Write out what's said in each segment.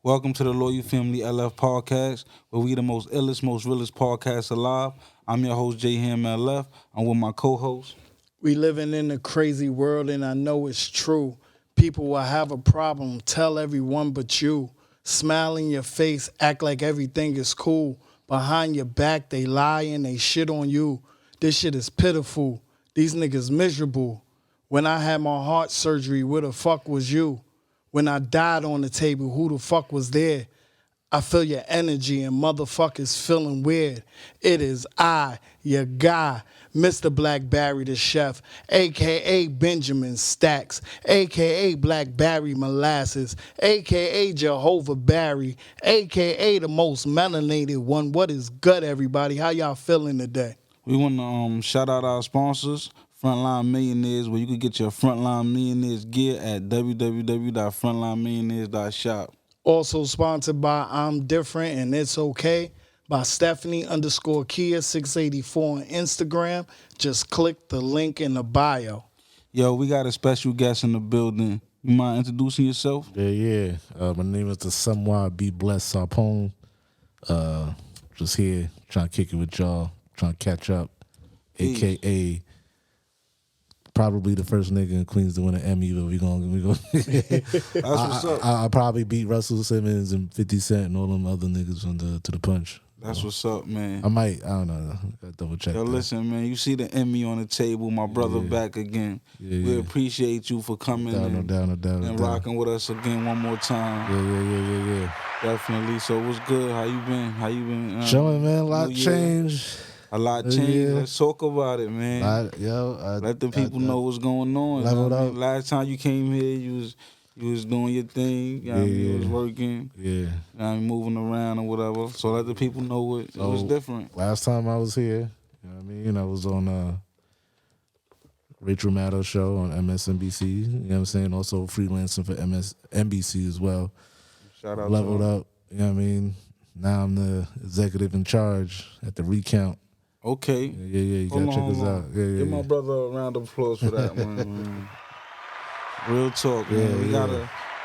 Welcome to the Loyal Family LF podcast, where we the most illest, most realest podcast alive. I'm your host, J Ham LF. I'm with my co-host. We living in a crazy world, and I know it's true. People will have a problem, tell everyone but you. Smile in your face, act like everything is cool. Behind your back, they lie and they shit on you. This shit is pitiful. These niggas miserable. When I had my heart surgery, where the fuck was you? When I died on the table, who the fuck was there? I feel your energy and motherfuckers feeling weird. It is I, your guy, Mr. Blackberry the chef, a.k.a. Benjamin Stacks, a.k.a. Blackberry Molasses, a.k.a. Jehovah Barry, a.k.a. the most melanated one. What is good, everybody? How y'all feeling today? We want to shout out our sponsors, Frontline Millionaires, where you can get your Frontline Millionaires gear at www.frontlinemillionaires.shop. Also sponsored by I'm Different and It's Okay by Stephanie_Kia684 on Instagram. Just click the link in the bio. Yo, we got a special guest in the building. You mind introducing yourself? Yeah. My name is Asamoah. Be blessed, Sarpong. Just here trying to kick it with y'all, trying to catch up. Peace. AKA probably the first nigga in Queens to win an Emmy, but we gonna That's what's up. I probably beat Russell Simmons and 50 Cent and all them other niggas to the punch. That's what's up, man. I don't know. Gotta double check. Yo, that. listen, man, you see the Emmy on the table, my brother back again. We appreciate you for coming No doubt. and rocking with us again one more time. Yeah. Definitely. So what's good? How you been? Chilling, man. A lot New year? changed. A lot changed. Yeah. Let's talk about it, man. Let the people know what's going on. Leveled up. Last time you came here, you was doing your thing. You know what I mean? You was working. Yeah. You know what I mean? Moving around or whatever. So let the people know it was different. Last time I was here, you know what I mean? I was on Rachel Maddow's show on MSNBC. You know what I'm saying? Also freelancing for NBC as well. Shout out Leveled to up. You know what I mean? Now I'm the executive in charge at the Recount. Okay. Yeah. You gotta check us out. Yeah. Give my brother a round of applause for that one. Man. Real talk, man. We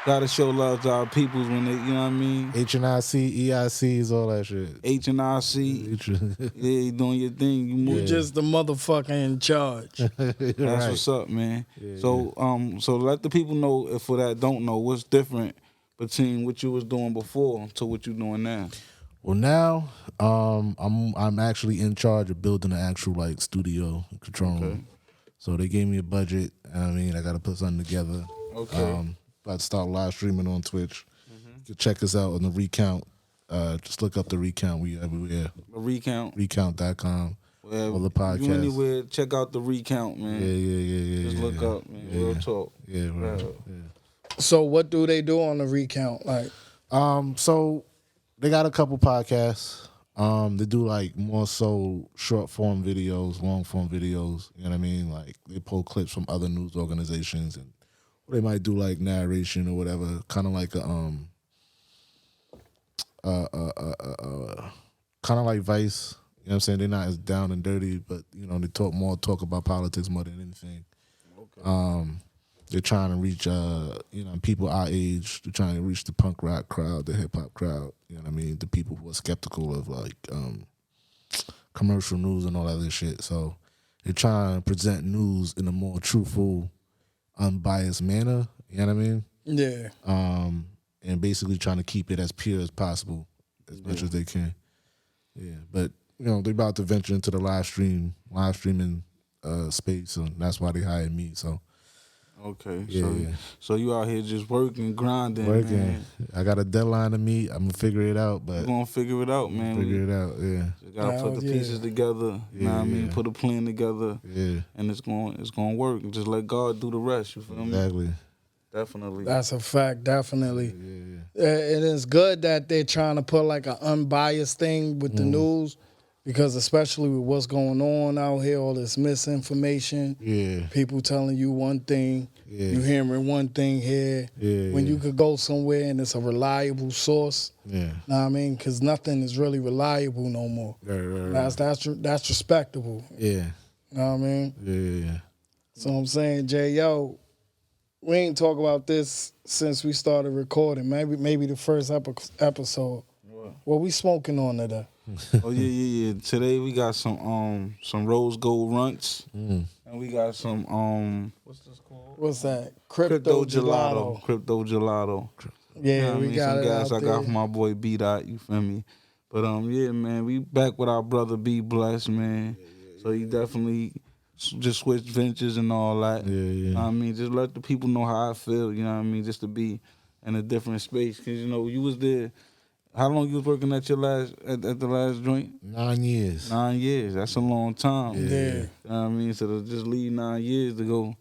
gotta show love to our peoples when they, you know what I mean? HNIC, EICs, all that shit. HNIC. Yeah, you doing your thing. You move. You just the motherfucker in charge. That's what's up, man. So let the people know, if for that don't know, what's different between what you was doing before to what you doing now. Well, now I'm actually in charge of building an actual like studio control room. So they gave me a budget. I mean, I got to put something together. Okay. About to start live streaming on Twitch. You can check us out on the Recount. Just look up the Recount. We everywhere. The Recount. Recount.com. Well, All the podcasts. You anywhere, check out the Recount, man. Yeah. Just look up, man. Real talk. Yeah, right. So what do they do on the recount? Like, So they got a couple podcasts. They do like more so short form videos, long form videos. You know what I mean? Like they pull clips from other news organizations, and they might do like narration or whatever, kind of like a kind of like Vice. You know what I'm saying? They're not as down and dirty, but you know they talk about politics more than anything. They're trying to reach people our age. They're trying to reach the punk rock crowd, the hip hop crowd. You know what I mean? The people who are skeptical of like commercial news and all that other shit. So they're trying to present news in a more truthful, unbiased manner. You know what I mean? yeah. And basically trying to keep it as pure as possible, as much as they can. Yeah, but you know they about to venture into the live streaming space, and that's why they hired me. So. Okay. Yeah. So you out here just working, grinding, Working. man. I got a deadline to meet. I'm gonna figure it out, but We're gonna figure it out, man. figure it out. Yeah. We gotta put the Yeah. pieces together. You know what I mean? Yeah. Put a plan together. Yeah. And it's gonna work. Just let God do the rest. You feel me? Exactly. Definitely. That's a fact, definitely. Yeah. It is good that they're trying to put like an unbiased thing with the news, because especially with what's going on out here, all this misinformation, Yeah. people telling you one thing, you hearing one thing here, when you could go somewhere and it's a reliable source. Yeah. Know what I mean? Because nothing is really reliable no more. Right. That's respectable. Yeah. Know what I mean? Yeah. So I'm saying, Jay, yo, we ain't talk about this since we started recording. Maybe the first episode. What we smoking on today? Oh yeah. Today we got some rose gold runts, and we got some what's this called? What's that? Crypto gelato. Crypto gelato. Yeah, You know we got some it gas out I there. got from my boy B Dot. You feel me? But yeah, man, we back with our brother B Blessed, man. So he definitely just switched ventures and all that. Yeah. You know what I mean? Just let the people know how I feel. You know what I mean? Just to be in a different space, cause you know you was there. How long you was working at your at the last joint? 9 years. 9 years. That's a long time. Yeah. You know what I mean? So to just leave 9 years to go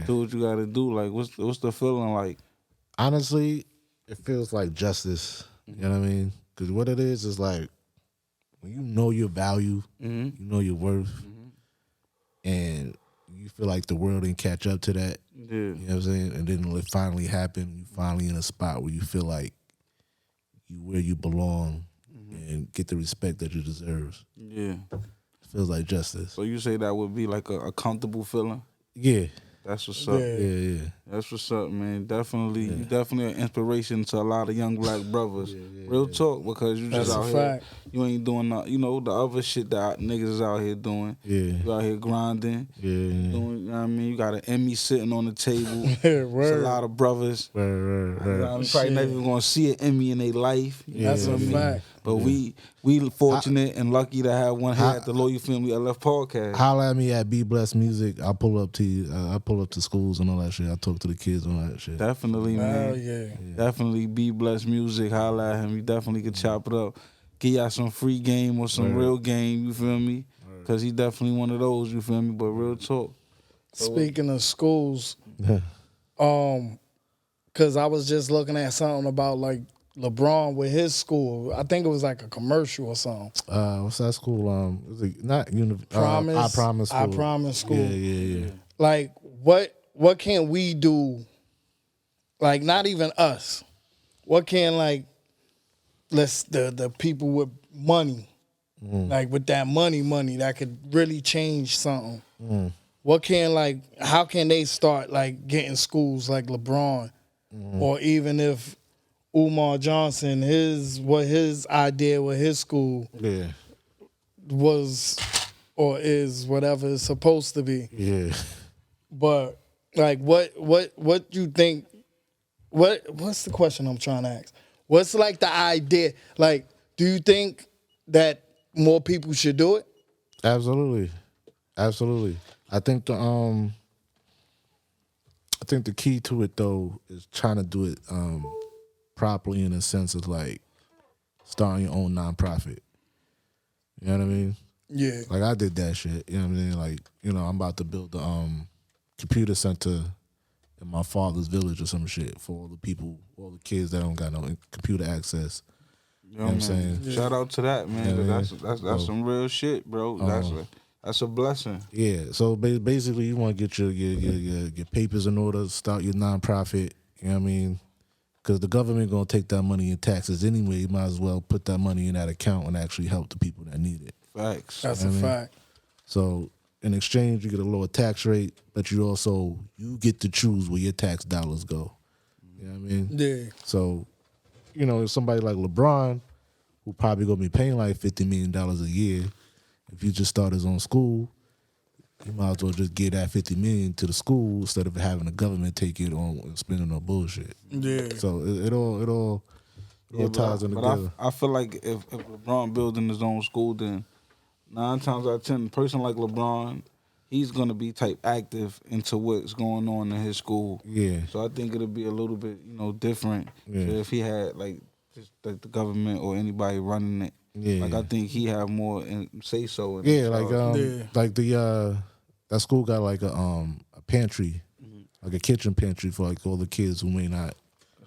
do what you got to do. Like, what's the feeling like? Honestly, it feels like justice. You know what I mean? Because what it is like when you know your value, you know your worth, and you feel like the world didn't catch up to that. Yeah. You know what I'm saying? And then it finally happened. You finally in a spot where you feel like you where you belong and get the respect that you deserve. Yeah. It feels like justice. So you say that would be like a comfortable feeling? Yeah. That's what's up. Yeah. That's what's up, man. Definitely, you definitely an inspiration to a lot of young black brothers. Real talk, because you just That's out a here. fact. You ain't doing the other shit that niggas is out here doing. Yeah. You out here grinding. Yeah. Doing, you know what I mean? You got an Emmy sitting on the table. Yeah, It's a word. lot of brothers. Right. You know, I'm probably never even gonna see an Emmy in their life. You know That's what a I mean? fact. But we fortunate and lucky to have one here at the Loyal Family LF podcast. Holla at me at Be Blessed Music. I'll pull up to you. I'll pull up to schools and all that shit. I'll talk to the kids and all that shit. Definitely, Hell man. yeah. Definitely Be Blessed Music. Holla at him. You definitely could chop it up. Give y'all some free game or some real game, you feel me? Because he definitely one of those, you feel me? But real talk. Speaking of schools, because I was just looking at something about like LeBron with his school. I think it was like a commercial or something. What's that school? Is it not Promise. I Promise School. I Promise School. Yeah. Like what can we do? Like not even us. What can like the people with money, like with that money that could really change something. What can like how can they start like getting schools like LeBron, or even if Umar Johnson his idea with his school was or is whatever it's supposed to be. Yeah. But like what you think what's the question I'm trying to ask? What's like the idea? Like, do you think that more people should do it? Absolutely. I think the key to it though is trying to do it properly in a sense of like starting your own nonprofit. You know what I mean? Yeah. Like I did that shit. You know what I mean? Like, you know, I'm about to build the computer center in my father's village or some shit for all the people, all the kids that don't got no computer access. You know what I'm saying? Shout out to that, man. Yeah, 'Cause that's some real shit, bro. That's a blessing. Yeah. So basically, you want to get your papers in order, start your nonprofit. You know what I mean? Because the government gonna take that money in taxes anyway. You might as well put that money in that account and actually help the people that need it. Facts. That's a fact. So in exchange, you get a lower tax rate, but you get to choose where your tax dollars go. You know what I mean? Yeah. So, you know, if somebody like LeBron, who probably gonna be paying like $50 million a year, if you just start his own school, you might as well just give that $50 million to the school instead of having the government take it on and spending on bullshit. Yeah. So it all ties in together. I feel like if LeBron building his own school, then 9 times out of 10, a person like LeBron, he's gonna be type active into what's going on in his school. Yeah. So I think it'll be a little bit, different. Yeah. So if he had like just like the government or anybody running it. Yeah. Like I think he have more say so. Yeah, like that school got like a pantry, like a kitchen pantry for like all the kids who may not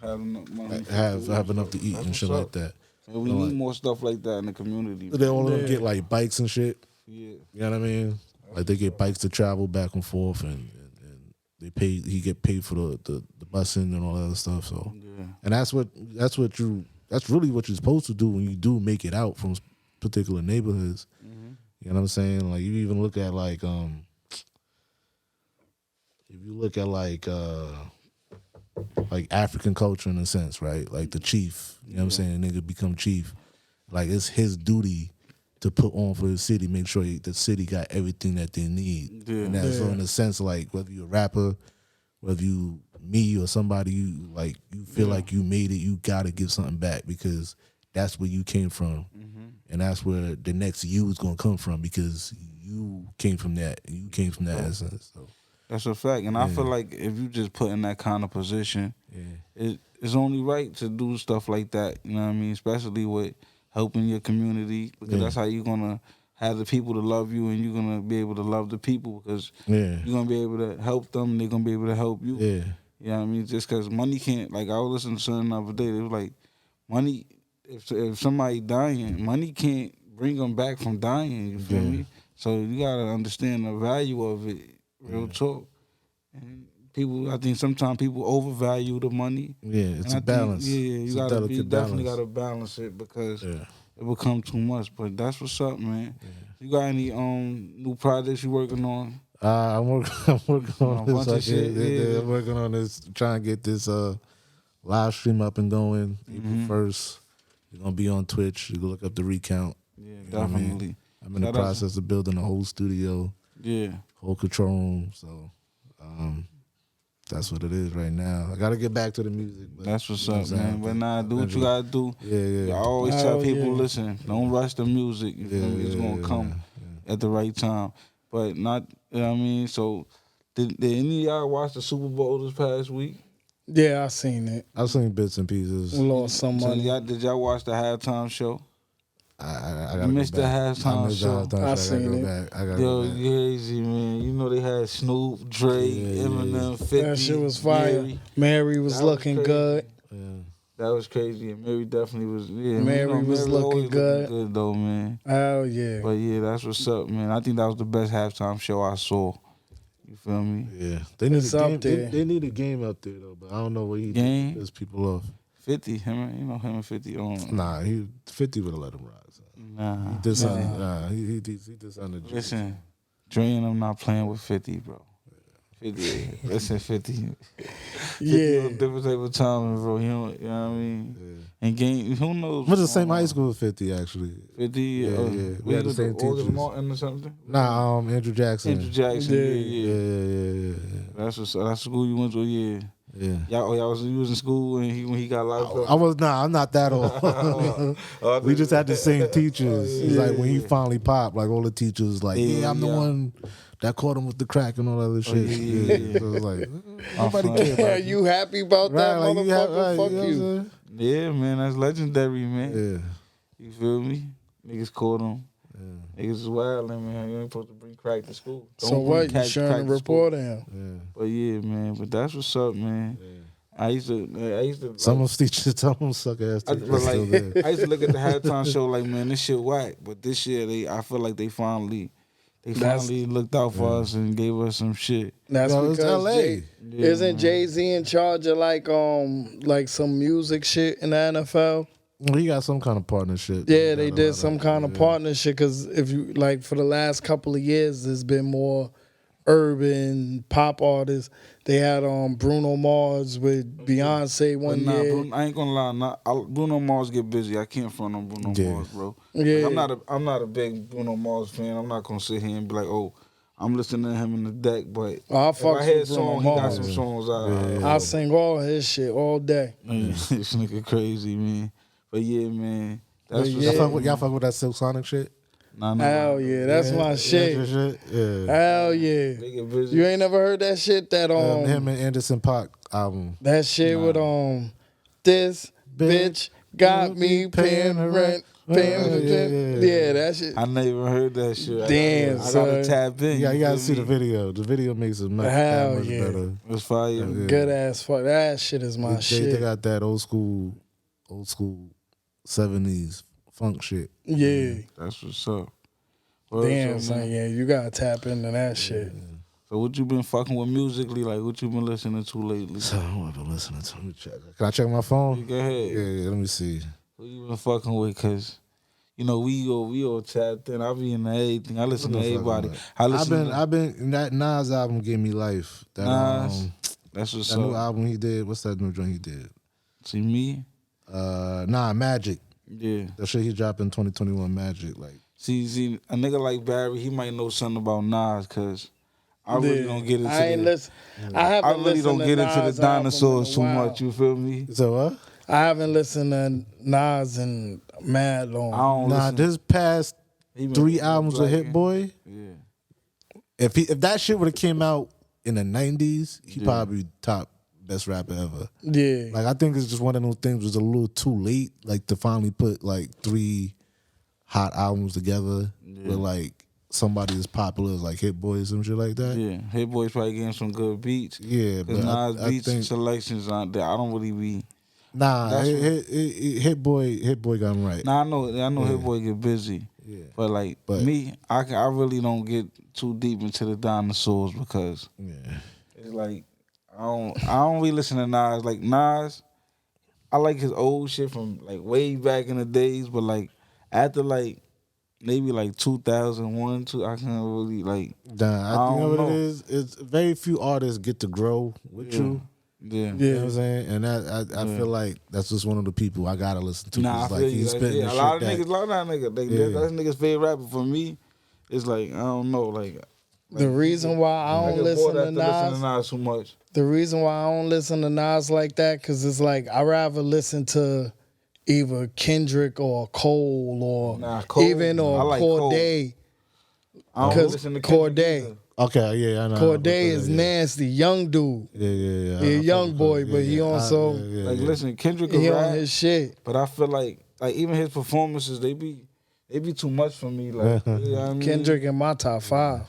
have enough money, have enough to eat and shit like that. And we need more stuff like that in the community. They all of them get like bikes and shit. Yeah, you know what I mean. Like they get bikes to travel back and forth, and they pay. He get paid for the busing and all that other stuff. So, and that's really what you're supposed to do when you do make it out from particular neighborhoods. You know what I'm saying? Like you even look at like if you look at like like African culture in a sense, right? Like the chief, you know what I'm saying? Nigga become chief. Like it's his duty to put on for the city, make sure the city got everything that they need. Yeah. And that's so in a sense, like whether you're a rapper, whether you me or somebody you like, you feel like you made it, you gotta give something back because that's where you came from, and that's where the next you is gonna come from because you came from that, and you came from that essence. So That's a fact, and I feel like if you just put in that kind of position, it's only right to do stuff like that. You know what I mean? Especially with helping your community, because that's how you're gonna have the people to love you, and you're gonna be able to love the people because you're gonna be able to help them, and they're gonna be able to help you. yeah, You know what I mean? Just because money can't, like I was listening to something the other day, it was like, money, if somebody dying, money can't bring them back from dying, you feel me? So you gotta understand the value of it, real talk. And people, I think sometimes people overvalue the money. Yeah, it's and a balance. You It's a definitely balance. gotta balance it because it become too much. But that's what's up, man. You got any new projects you working on? I'm working on bunch of this. shit, I'm working on this, trying to get this live stream up and going. April 1st. You're gonna be on Twitch. You can look up the Recount. Yeah, You know what I mean? definitely. I'm in the process of building a whole studio, Yeah. whole control room. So that's what it is right now. I gotta get back to the music. But, That's what's you know up, man. But nah, do what you gotta do. Yeah. I always tell people, yeah. listen, don't rush the music. You feel me? It's gonna come at the right time. But not, you know what I mean? So, did any of y'all watch the Super Bowl this past week? Yeah, I seen it. I've seen bits and pieces. Lost some So money. did y'all watch the halftime show? I You gotta missed go the back. halftime I missed show. the halftime I show. I gotta seen go it. back. I gotta Yo, go back. crazy, man. You know they had Snoop, Drake, Eminem, 50. That shit was fire. Mary. Mary was That was looking crazy. good. That was crazy. And Mary definitely was. Yeah, Mary was looking always good. looking good though, man. Oh yeah. But yeah, that's what's up, man. I think that was the best halftime show I saw. You feel me? Yeah, they need It's a up game. there. They need a game up there though, but I don't know what he Game? piss people off. 50, him and 50 on. Nah, 50 would have let him rise. Nah. He did something. Nah, he did something. Listen, Dre and I'm not playing with 50, bro. 50, listen, 50. Yeah. On a different type of timing, bro. You know what I mean? And game, who knows? Went to the same high school as 50 actually. 50, Yeah. We had the same teachers. Martin or something? Nah, Andrew Jackson. Andrew Jackson, Yeah. That's the school you went to, yeah. Yeah. Y'all was you was in school when he got locked up. I was I'm not that old. We just had the same teachers. It's like when he finally popped, like all the teachers like, I'm the one that caught him with the crack and all that other shit. yeah. So it's like nobody cared Are about you happy about that, like, motherfucker? Fuck you. Know you. what I'm Yeah, man, that's legendary, man. saying? You feel me? Niggas caught him. Niggas is wildin', man. You ain't supposed to bring crack to school. So Don't what? bring You sharing a to school. report him? Yeah. But yeah, man. But that's what's up, man. I used to. Some of them teachers, some of them suck ass I, teachers but still like, there. I used to look at the halftime show like, man, this shit whack. But this year, I feel like they finally looked out for us and gave us some shit. That's No, it's because LA. Isn't Jay-Z in charge of like some music shit in the NFL? Well, he got some kind of partnership. Yeah, they did some kind of partnership because if you like for the last couple of years, there's been more urban pop artists. They had Bruno Mars with Beyonce one year. Bruno, I ain't gonna lie. Bruno Mars get busy. I can't front on Bruno Mars, bro. Yeah. Like, I'm not a big Bruno Mars fan. I'm not gonna sit here and be like, oh, I'm listening to him in the deck. But I if fucks I hear a with Bruno song, he got Mars. some songs. I sing all his shit all day. This nigga crazy, man. But yeah, man. That's But what's yeah. up. Y'all fuck with that Silk Sonic shit? Nah. Hell yeah, that's my shit. Yeah. Hell yeah. They get busy. You ain't never heard that shit that Him and Anderson .Paak album. that shit with this bitch got me paying rent. Yeah, that shit. I never even heard that shit. Damn, I gotta son. tap in. Yeah, you gotta feel see the me? video. The video makes it much, Hell much yeah. better. It's fire. Good ass fuck. That shit is my They shit. got that old school 70s funk shit. Yeah. That's what's up. Word, Damn, so, son. man. Yeah, you gotta tap into that shit. So what you been fucking with musically? Like what you been listening to lately? So what I've been listening to. Let me check. Can I check my phone? Go ahead. Yeah, let me see. Who you been fucking with? Cause you know we all tapped in. I be in everything. I listen to everybody. I've been that Nas album gave me life. That Nas. That's what's That new up. album he did. What's that new joint he did? See me? Magic. Yeah. That shit he dropped in 2021, Magic. Like, See, a nigga like Barry, he might know something about Nas, cause I really don't get into I ain't listen. I haven't I really listened don't to get into the Nas album dinosaurs in too a while. much. You feel me? so what? I haven't listened to Nas in mad I long. don't Nah, listen. this past He been 3 albums with Hit blacking. Boy. Yeah. If that shit would have came out in the 90s, he probably top best rapper ever. Yeah. Like, I think it's just one of those things was a little too late, like, to finally put, like, 3 hot albums together with, like, somebody as popular as, like, Hit Boy or some shit like that. Yeah, Hit Boy's probably getting some good beats. Yeah, Cause but Nas I beats think... selections on there. I don't really be. Nah, That's Hit Boy got him right. Nah, I know Hit Boy get busy. Yeah. But like me, I really don't get too deep into the dinosaurs because it's like I don't really listen to Nas. Like Nas, I like his old shit from like way back in the days, but like after like maybe like 2001, I can't really like. Nah, you know what know. it is? It's very few artists get to grow with you. Yeah. You know what I'm saying? And I feel like that's just one of the people I gotta listen to. Nah, I 'cause, feel like you. he's spitting Yeah, the a lot of shit niggas, that, that's niggas' favorite rapper for me. It's like I don't know, like The reason why I don't listen to Nas, too much. the reason why I don't listen to Nas like that, because it's like I rather listen to either Kendrick or Cole or Cole. even I or like Corday. I don't Because listen to Kendrick Corday, either. Okay, yeah, I know. Corday is nasty, young dude. Yeah. He a I young fuck boy, with but it. he also Like listen, Kendrick he can on rap, his shit. but I feel like even his performances they be too much for me. Like you know what I mean? Kendrick in my top 5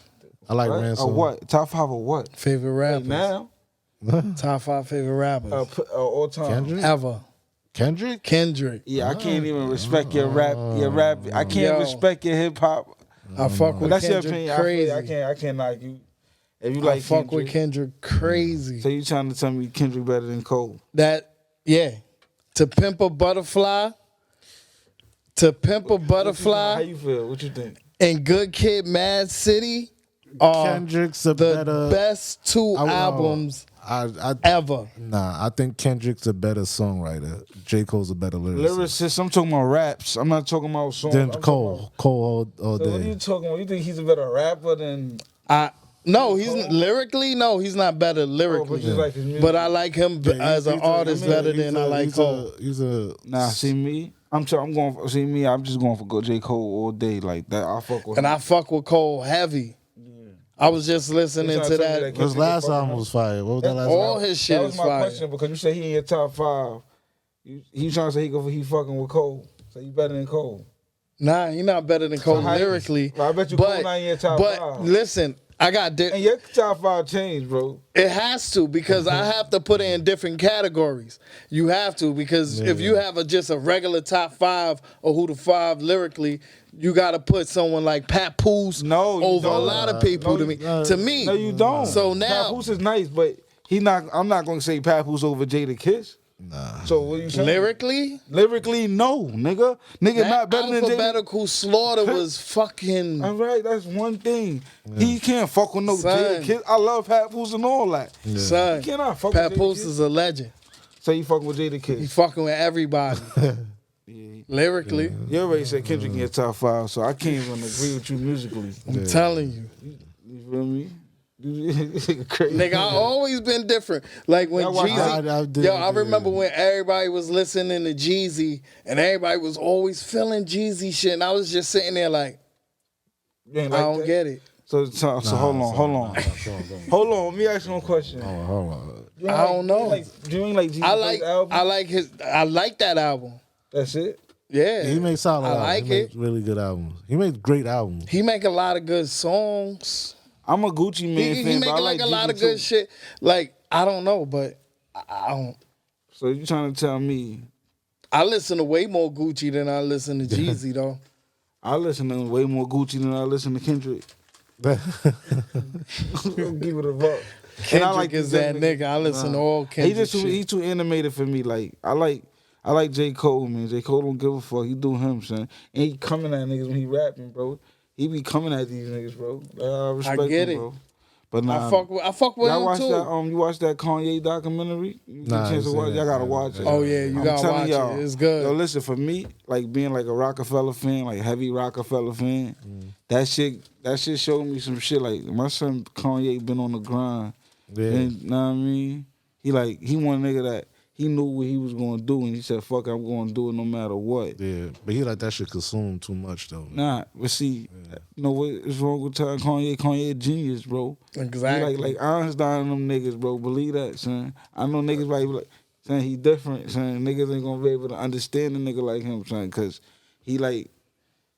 I like right? Ransom. Or what? Top 5 of what? favorite rappers. Now? Top 5 favorite rappers All time. Kendrick? ever. Kendrick? Yeah, I can't even respect your rap. I can't respect your hip hop. I fuck But with that's your Kendrick opinion. crazy. I can't knock you. If you I like fuck with Kendrick crazy. So you trying to tell me Kendrick better than Cole? That To Pimp a Butterfly. How you feel? What you think? And Good Kid, Mad City are Kendrick's a the better best 2 albums ever. Nah, I think Kendrick's a better songwriter. J. Cole's a better lyricist. Lyricist, I'm talking about raps. I'm not talking about songs. Then I'm Cole all So what are day. you talking about? You think he's a better rapper than? No, he's lyrically. No, he's not better lyrically. But you like his music. But I like him as an artist better than I like Cole. Nah, see me. I'm going for, see me. I'm just going for J. Cole all day like that. I fuck with And him. I fuck with Cole heavy. I was just listening to that. His last album was fire. What was that last All album? his shit That was is my fire. question because you say he in your top 5. He trying to say he fucking with Cole. So you better than Cole. Nah, he not better than Cole lyrically. I bet you Cole not in your top 5. But listen, I got And your top 5 changed, bro. it has to because I have to put it in different categories. You have to because if you have just a regular top 5 or who the 5 lyrically, you got to put someone like Papoose over a lot of people to me. No, you don't. So now Papoose is nice, but I'm not going to say Papoose over Jada Kiss. Nah. So what you saying? Lyrically, no, nigga. Nigga not better than Jada. Alphabetical Slaughter was fucking. All right, that's one thing. He can't fuck with no Son. Jada Kiss. I love Papoose and all that. Son, You cannot fuck with Jada Papoose Kiss. is a legend. So you fucking with Jada He Kiss. fucking with everybody. Lyrically, You already said Kendrick in your top 5, so I can't even agree with you musically. I'm telling you. You feel me? Crazy. Nigga, I always been different. Like when Jeezy, I remember when everybody was listening to Jeezy and everybody was always feeling Jeezy shit, and I was just sitting there like, You ain't I like don't that? get it. So hold on. Hold on, let me ask you one question. Hold on. I don't know. Do you ain't like Jeezy's album? I like that album. That's it? Yeah. He makes solid albums. like He makes really good albums. He makes great albums. He make a lot of good songs. I'm a Gucci Man He fan, make but I like a Jeezy lot of too. good shit. Like, I don't know, but I don't. So you trying to tell me I listen to way more Gucci than I listen to Jeezy, though. I listen to way more Gucci than I listen to Kendrick? Give it a buck. Kendrick is that nigga. I listen to all Kendrick shit. He too animated for me. Like I like J. Cole, man. J. Cole don't give a fuck. He do him, son. And he coming at niggas when he rapping, bro. He be coming at these niggas, bro. I respect I get him, it. bro. But nah, I fuck with y'all him watch too. that? You watch that Kanye documentary? You get Nah, a chance to I ain't watch? seen Y'all that. gotta watch it. Oh yeah, you I'm gotta telling watch y'all, it. It's good. Yo, listen, for me, like being like a Rockefeller fan, like heavy Rockefeller fan, that shit showed me some shit. Like my son Kanye been on the grind. Yeah. And, know what I mean? He one nigga that he knew what he was gonna do, and he said, "Fuck, I'm gonna do it no matter what." Yeah, but he like that shit consume too much though. Nah, but see, you know what is wrong with Kanye? Kanye a genius, bro. Exactly. He like Einstein and them niggas, bro. Believe that, son. I know niggas like saying he different, son. Niggas ain't gonna be able to understand a nigga like him, son, because he like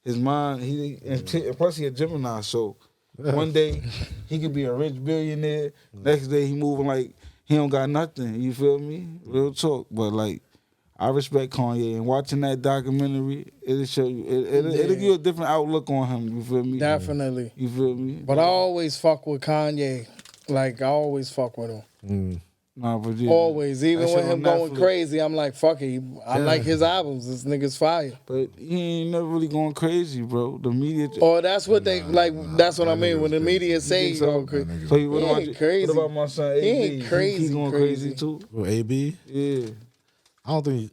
his mind. And plus he a Gemini, so one day he could be a rich billionaire. Next day he moving like he don't got nothing. You feel me? Real talk. But like, I respect Kanye, and watching that documentary, it'll show you. It'll give you a different outlook on him. You feel me? Definitely. You feel me? But I always fuck with Kanye. Like, I always fuck with him. Nah, but yeah, Always. Even that shit with him on going Netflix. crazy, I'm like, fuck it. I like his albums. This nigga's fire. But he ain't never really going crazy, bro. The media. Or that's what they, like, that's what I mean. When the media say think so? go crazy. So what He about ain't crazy. What about my son AB? He ain't crazy, He going crazy. crazy too. Well, AB, Yeah. I don't think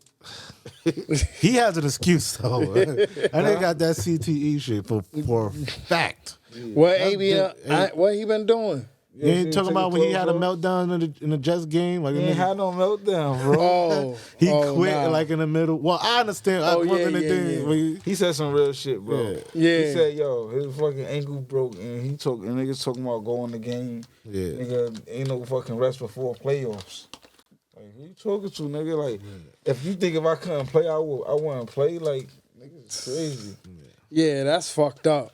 he has an excuse though. I nigga got that CTE shit for a fact. What what he been doing? You ain't talking about when he had a meltdown in the Jets game? Like He ain't had no meltdown, bro. Oh, he oh, quit nah. like in the middle. Well, I understand. Oh, I wasn't yeah, the yeah, thing. yeah. But He said some real shit, bro. Yeah. He said, yo, his fucking ankle broke, and niggas talking about going the game. Yeah. Nigga, ain't no fucking rest before playoffs. Like, who you talking to, nigga? Like, if you think if I couldn't play, I wouldn't play. Like, niggas crazy. Yeah, that's fucked up.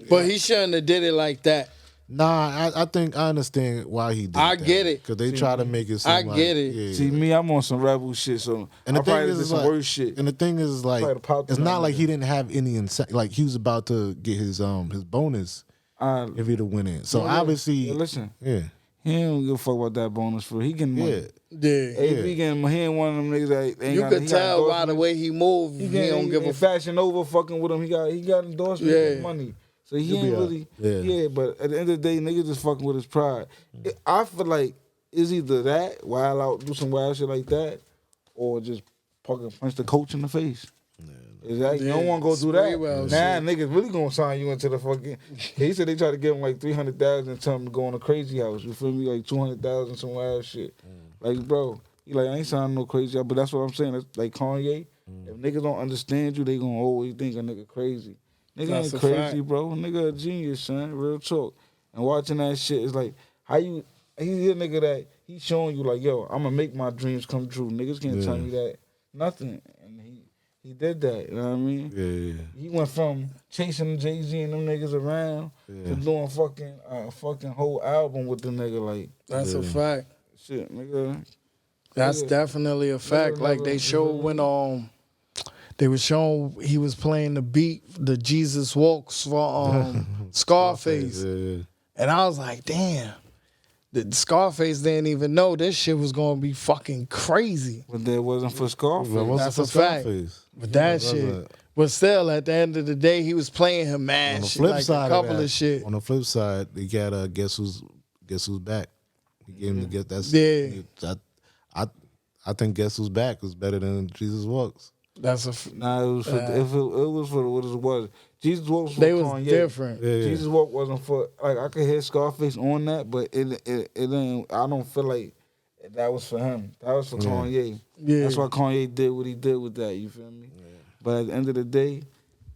But he shouldn't have did it like that. Nah, I think I understand why he did I that. get it. Because they try to make it seem I like... get it. Yeah. See, me, I'm on some rebel shit, so And I the thing probably did is, some like, worse shit. And the thing is, like, Try to pout it's them not out like niggas. he didn't have any incentive. Like, he was about to get his bonus if he'd have win it. So obviously, Yeah, listen, yeah, he don't give a fuck about that bonus for. He getting money. Yeah. AB getting money. He ain't one of them niggas that ain't You got, could he got tell by the endorsements. way he moved, he don't give a fuck. Fashion Nova fucking with him. He got endorsements. Yeah. He get money. So he He'll ain't be really. out. Yeah. But at the end of the day, niggas just fucking with his pride. I feel like it's either that, wild out, do some wild shit like that, or just fucking punch the coach in the face. Exactly. You don't want to go do that. Well, Niggas really gonna sign you into the fucking. He said they tried to give him like 300,000 and tell him to go on a crazy house. You feel me? Like 200,000, some wild shit. Like, bro, he like, I ain't signing no crazy house. But that's what I'm saying. It's like Kanye. If niggas don't understand you, they gonna always think a nigga crazy. Nigga That's ain't a crazy, fact. bro. Nigga a genius, son. Real talk. And watching that shit is like, how you? He's a nigga that he's showing you like, yo, I'm gonna make my dreams come true. Niggas can't tell me that nothing. And he did that. You know what I mean? yeah. He went from chasing Jay-Z and them niggas around to doing fucking whole album with the nigga. Like, That's a fact. shit, nigga. That's Yeah. definitely a fact. Like they showed when they were showing he was playing the beat, the Jesus Walks for Scarface. Yeah. And I was like, damn. The Scarface didn't even know this shit was gonna be fucking crazy. But that wasn't for Scarface. Well, what's That's the a fact. Scarface? But that What's shit. that? But still, at the end of the day, he was playing him mad On the shit, flip like side a couple of that, of shit. On the flip side, they got guess who's back. He gave him to get that. Yeah. I think Guess Who's Back was better than Jesus Walks. That's Nah, it was for if it was for what it was. Jesus Walk was for they was Kanye. different. Yeah. Jesus Walk wasn't for like I could hear Scarface on that, but it ain't. I don't feel like that was for him. That was for Kanye. Yeah. That's why Kanye did what he did with that. You feel me? Yeah. But at the end of the day,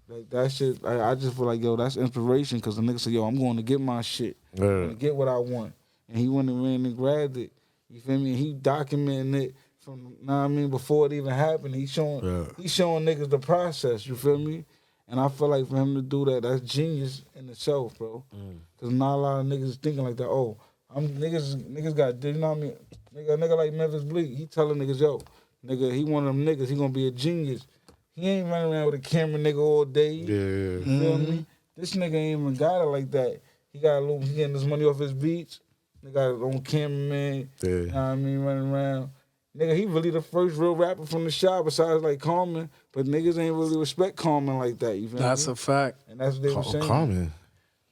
like that shit, I just feel like yo, that's inspiration because the nigga said, yo, I'm going to get my shit, I'm going to get what I want, and he went and ran and grabbed it. You feel me? He documenting it from, know what I mean, before it even happened. He showing niggas the process. You feel me? And I feel like for him to do that, that's genius in itself, bro. Because not a lot of niggas thinking like that. Oh, niggas got, you know what I mean? A nigga like Memphis Bleak, he telling niggas, yo, nigga, he one of them niggas, he gonna be a genius. He ain't running around with a camera nigga all day. Yeah. You feel me? This nigga ain't even got it like that. He getting his money off his beats. Nigga got his own cameraman. Yeah. You know what I mean? Running around. Nigga, he really the first real rapper from the shop besides like Common. But niggas ain't really respect Common like that. You feel me? That's a fact. And that's what they were saying. Carmen.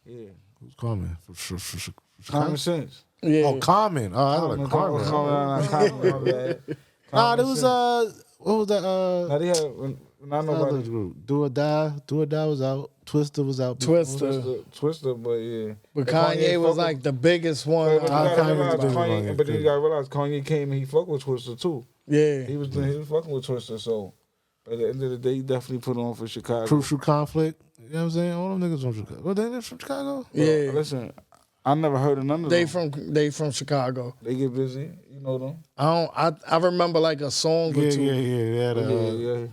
Yeah. Who's Common? Common Sense. Yeah. Oh, Common. Oh, I was like Common. Common. Nah, there was what was that? Now they had not nobody. Group. Do or Die was out. Twister was out. Twister, but yeah. But Kanye was like the biggest one. But then you gotta realize Kanye came and he fucked with Twister too. Yeah. He was fucking with Twister, so at the end of the day, he definitely put on for Chicago. Crucial Conflict. You know what I'm saying? All them niggas from Chicago. Well, they from Chicago? Yeah. Listen, I never heard of none of them. They from Chicago. They get busy. You know them. I remember like a song or two. Yeah.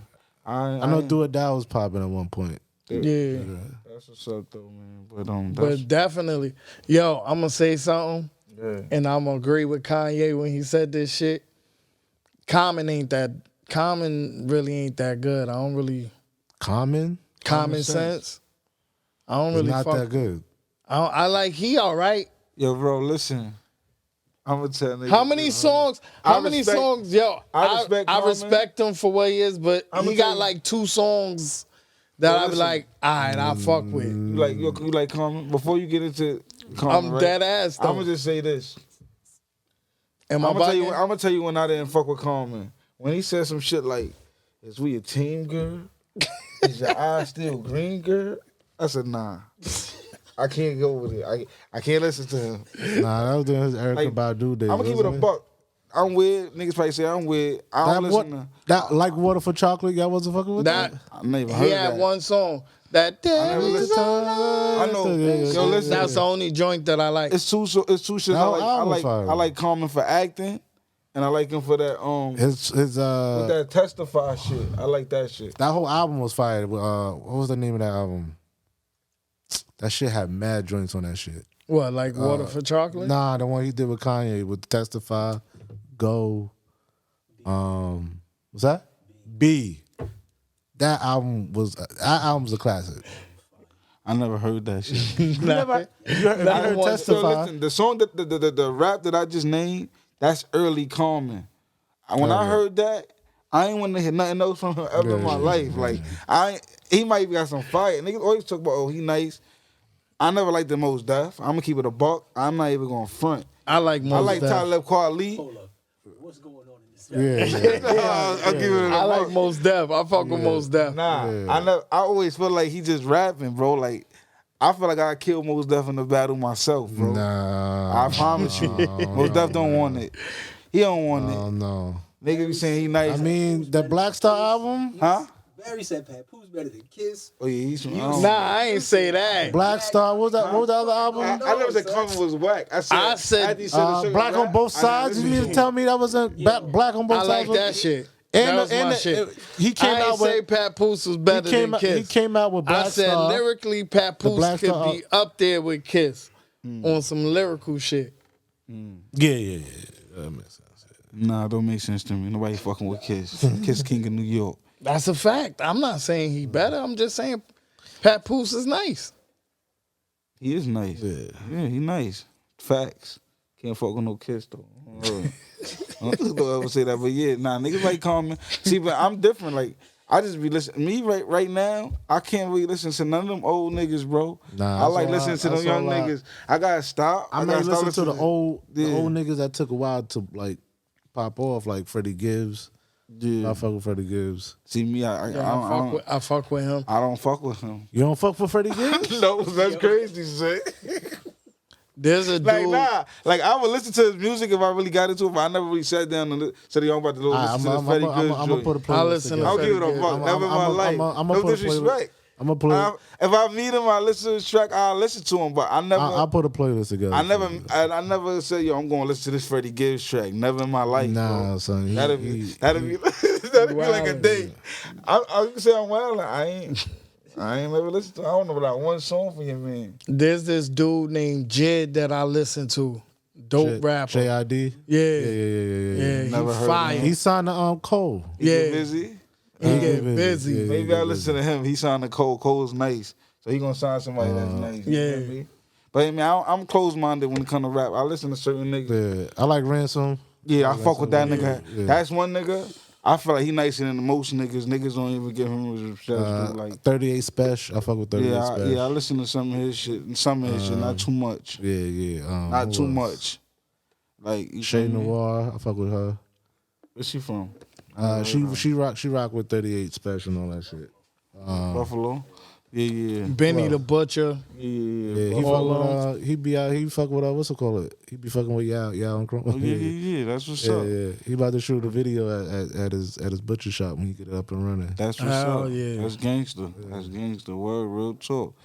I know Do or Die was popping at one point. Yeah. That's what's up though, man. But definitely, yo, I'm gonna say something, and I'm gonna agree with Kanye when he said this shit. Common really ain't that good. I don't really Common sense. I don't really not that good. I like he all right. Yo, bro, listen. I'm gonna tell you. How many songs? Yo, I respect him for what he is, but he got like 2 songs that I be like, all right, I fuck with. You like Common? Before you get into Common, I'm dead ass though. I'm gonna just say this. I'm gonna tell you when I didn't fuck with Common. When he said some shit like, "Is we a team, girl? Is your eyes still green, girl?" I said, "Nah, I can't go with it. I can't listen to him." Nah, that was doing his Erykah Badu days. I'm gonna keep it a buck. I'm weird. Niggas probably say I'm weird. I don't listen to that. Like Water for Chocolate. Y'all wasn't fucking with that. I never heard he that. had one song that I know. Yo, listen. That's the only joint that I like. It's two shit. I like Common for acting. And I like him for that his with that Testify shit. I like that shit. That whole album was fire. What was the name of that album? That shit had mad joints on that shit. What, like Water for Chocolate? Nah, the one he did with Kanye with Testify, Go. What's that? B. That album's a classic. I never heard that shit. You heard Testify. So listen, the song the rap that I just named. That's early Common. When I heard that, I ain't want to hear nothing else from him ever in my life. Like he might got some fire. Niggas always talk about, he nice. I never liked the Mos Def. I'm gonna keep it a buck. I'm not even gonna front. I like Mos Def. Talib Kweli. Hold up. What's going on in this? I'll give it a I like buck. Mos Def. I fuck with Mos Def. Nah, I always feel like he just rapping, bro. Like I feel like I killed Mos Def in the battle myself, bro. Nah. I promise you. Mos Def don't want it. He don't want it. Oh, no. Nigga be saying he nice. I mean, the Black Star album? Huh? Barry said Papoose better than Kiss. Oh, yeah, he's Nah, I ain't say that. Black Star, what was the other album? I never said Common was whack. I said Black on Both Sides? You need to tell me that wasn't Black on Both I Sides? like that shit. And that was my shit. He came I out ain't with. say Papoose was better than Kiss. He came out with Black I said Star. lyrically, Papoose Black could Star- be up there with Kiss on some lyrical shit. Yeah. That makes sense. Nah, don't make sense to me. Nobody fucking with Kiss. Kiss King of New York. That's a fact. I'm not saying he better. I'm just saying Papoose is nice. He is nice. Yeah, he nice. Facts. Can't fuck with no Kiss though. I don't ever say that, but yeah, nah, niggas like Common. See, but I'm different. Like I just be listening. Me right now, I can't really listen to none of them old niggas, bro. Nah, I like listening to them young niggas. I gotta stop. I gotta may stop listen to the old Yeah. niggas that took a while to like pop off, like Freddie Gibbs. Yeah. I fuck with Freddie Gibbs. See me, I fuck with him. I don't fuck with him. You don't fuck with Freddie Gibbs? No, that's crazy shit. There's a dude. Like nah, like I would listen to his music if I really got into it, but I never really sat down and said, "Yo, I'm about to listen to this Freddie Gibbs I'm gonna put a joint." playlist I listen to together. I'll give it a Freddie fuck. Gibbs. Never in my life. No disrespect. I'm gonna play. If I meet him, I listen to his track. I listen to him, but I never. I'll put a playlist together. I never said, "Yo, I'm going to listen to this Freddie Gibbs track." Never in my life. Nah, bro. son. That'd be like a date. I can say I'm wild. I ain't never listened to. I don't know about one song for you, man. There's this dude named Jid that I listen to. Dope rapper. JID. Yeah. Yeah. He Never heard fire. He signed to Cole. He get Yeah. busy. He get busy. Yeah. Maybe I listen to him. He signed to Cole. Cole's nice, so he gonna sign somebody that's nice. You yeah. know me? But I mean, I'm closed minded when it comes to rap. I listen to certain niggas. Yeah. I like Ransom. Yeah, I fuck with that nigga. Yeah. That's one nigga. I feel like he nicer than most niggas. Niggas don't even give him his respect. Like 38 Special. I fuck with 38 Special. I listen to some of his shit. And some of his shit, not too much. Yeah. Not too much. Like Shay Noir. I fuck with her. Where's she from? She rock with 38 Special and all that shit. Buffalo. Yeah. Benny the Butcher. Yeah. He fuck with what's it called? He be fucking with Yao and Chrome. Oh, yeah. That's what's up. Yeah. He about to shoot a video at his butcher shop when he get it up and running. That's what's up. Yeah. That's gangster. That's gangster. Word, real talk.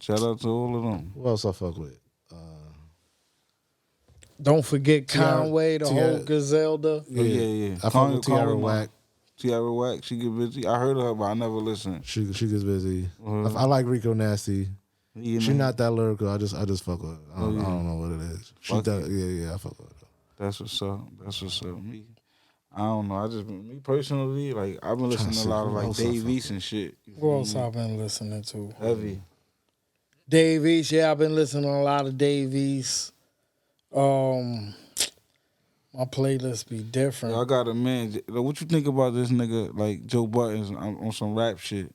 Shout out to all of them. Who else I fuck with? Don't forget Conway, the whole Griselda. Yeah. I fuck with Tiara Whack. Tiara Whack, she get busy. I heard of her, but I never listened. She gets busy. I like Rico Nasty. Yeah, she not that lyrical. I just fuck with her. I don't know what it is. She Fuck does. Yeah. I fuck with her. That's what's up. Me, I don't know. Me personally, like I've been listening to a lot of like Dave East and shit. Who else I've been listening to? Heavy. Dave East, yeah, I've been listening to a lot of Dave East. My playlist be different. I got a man. What you think about this nigga like Joe Buttons on some rap shit?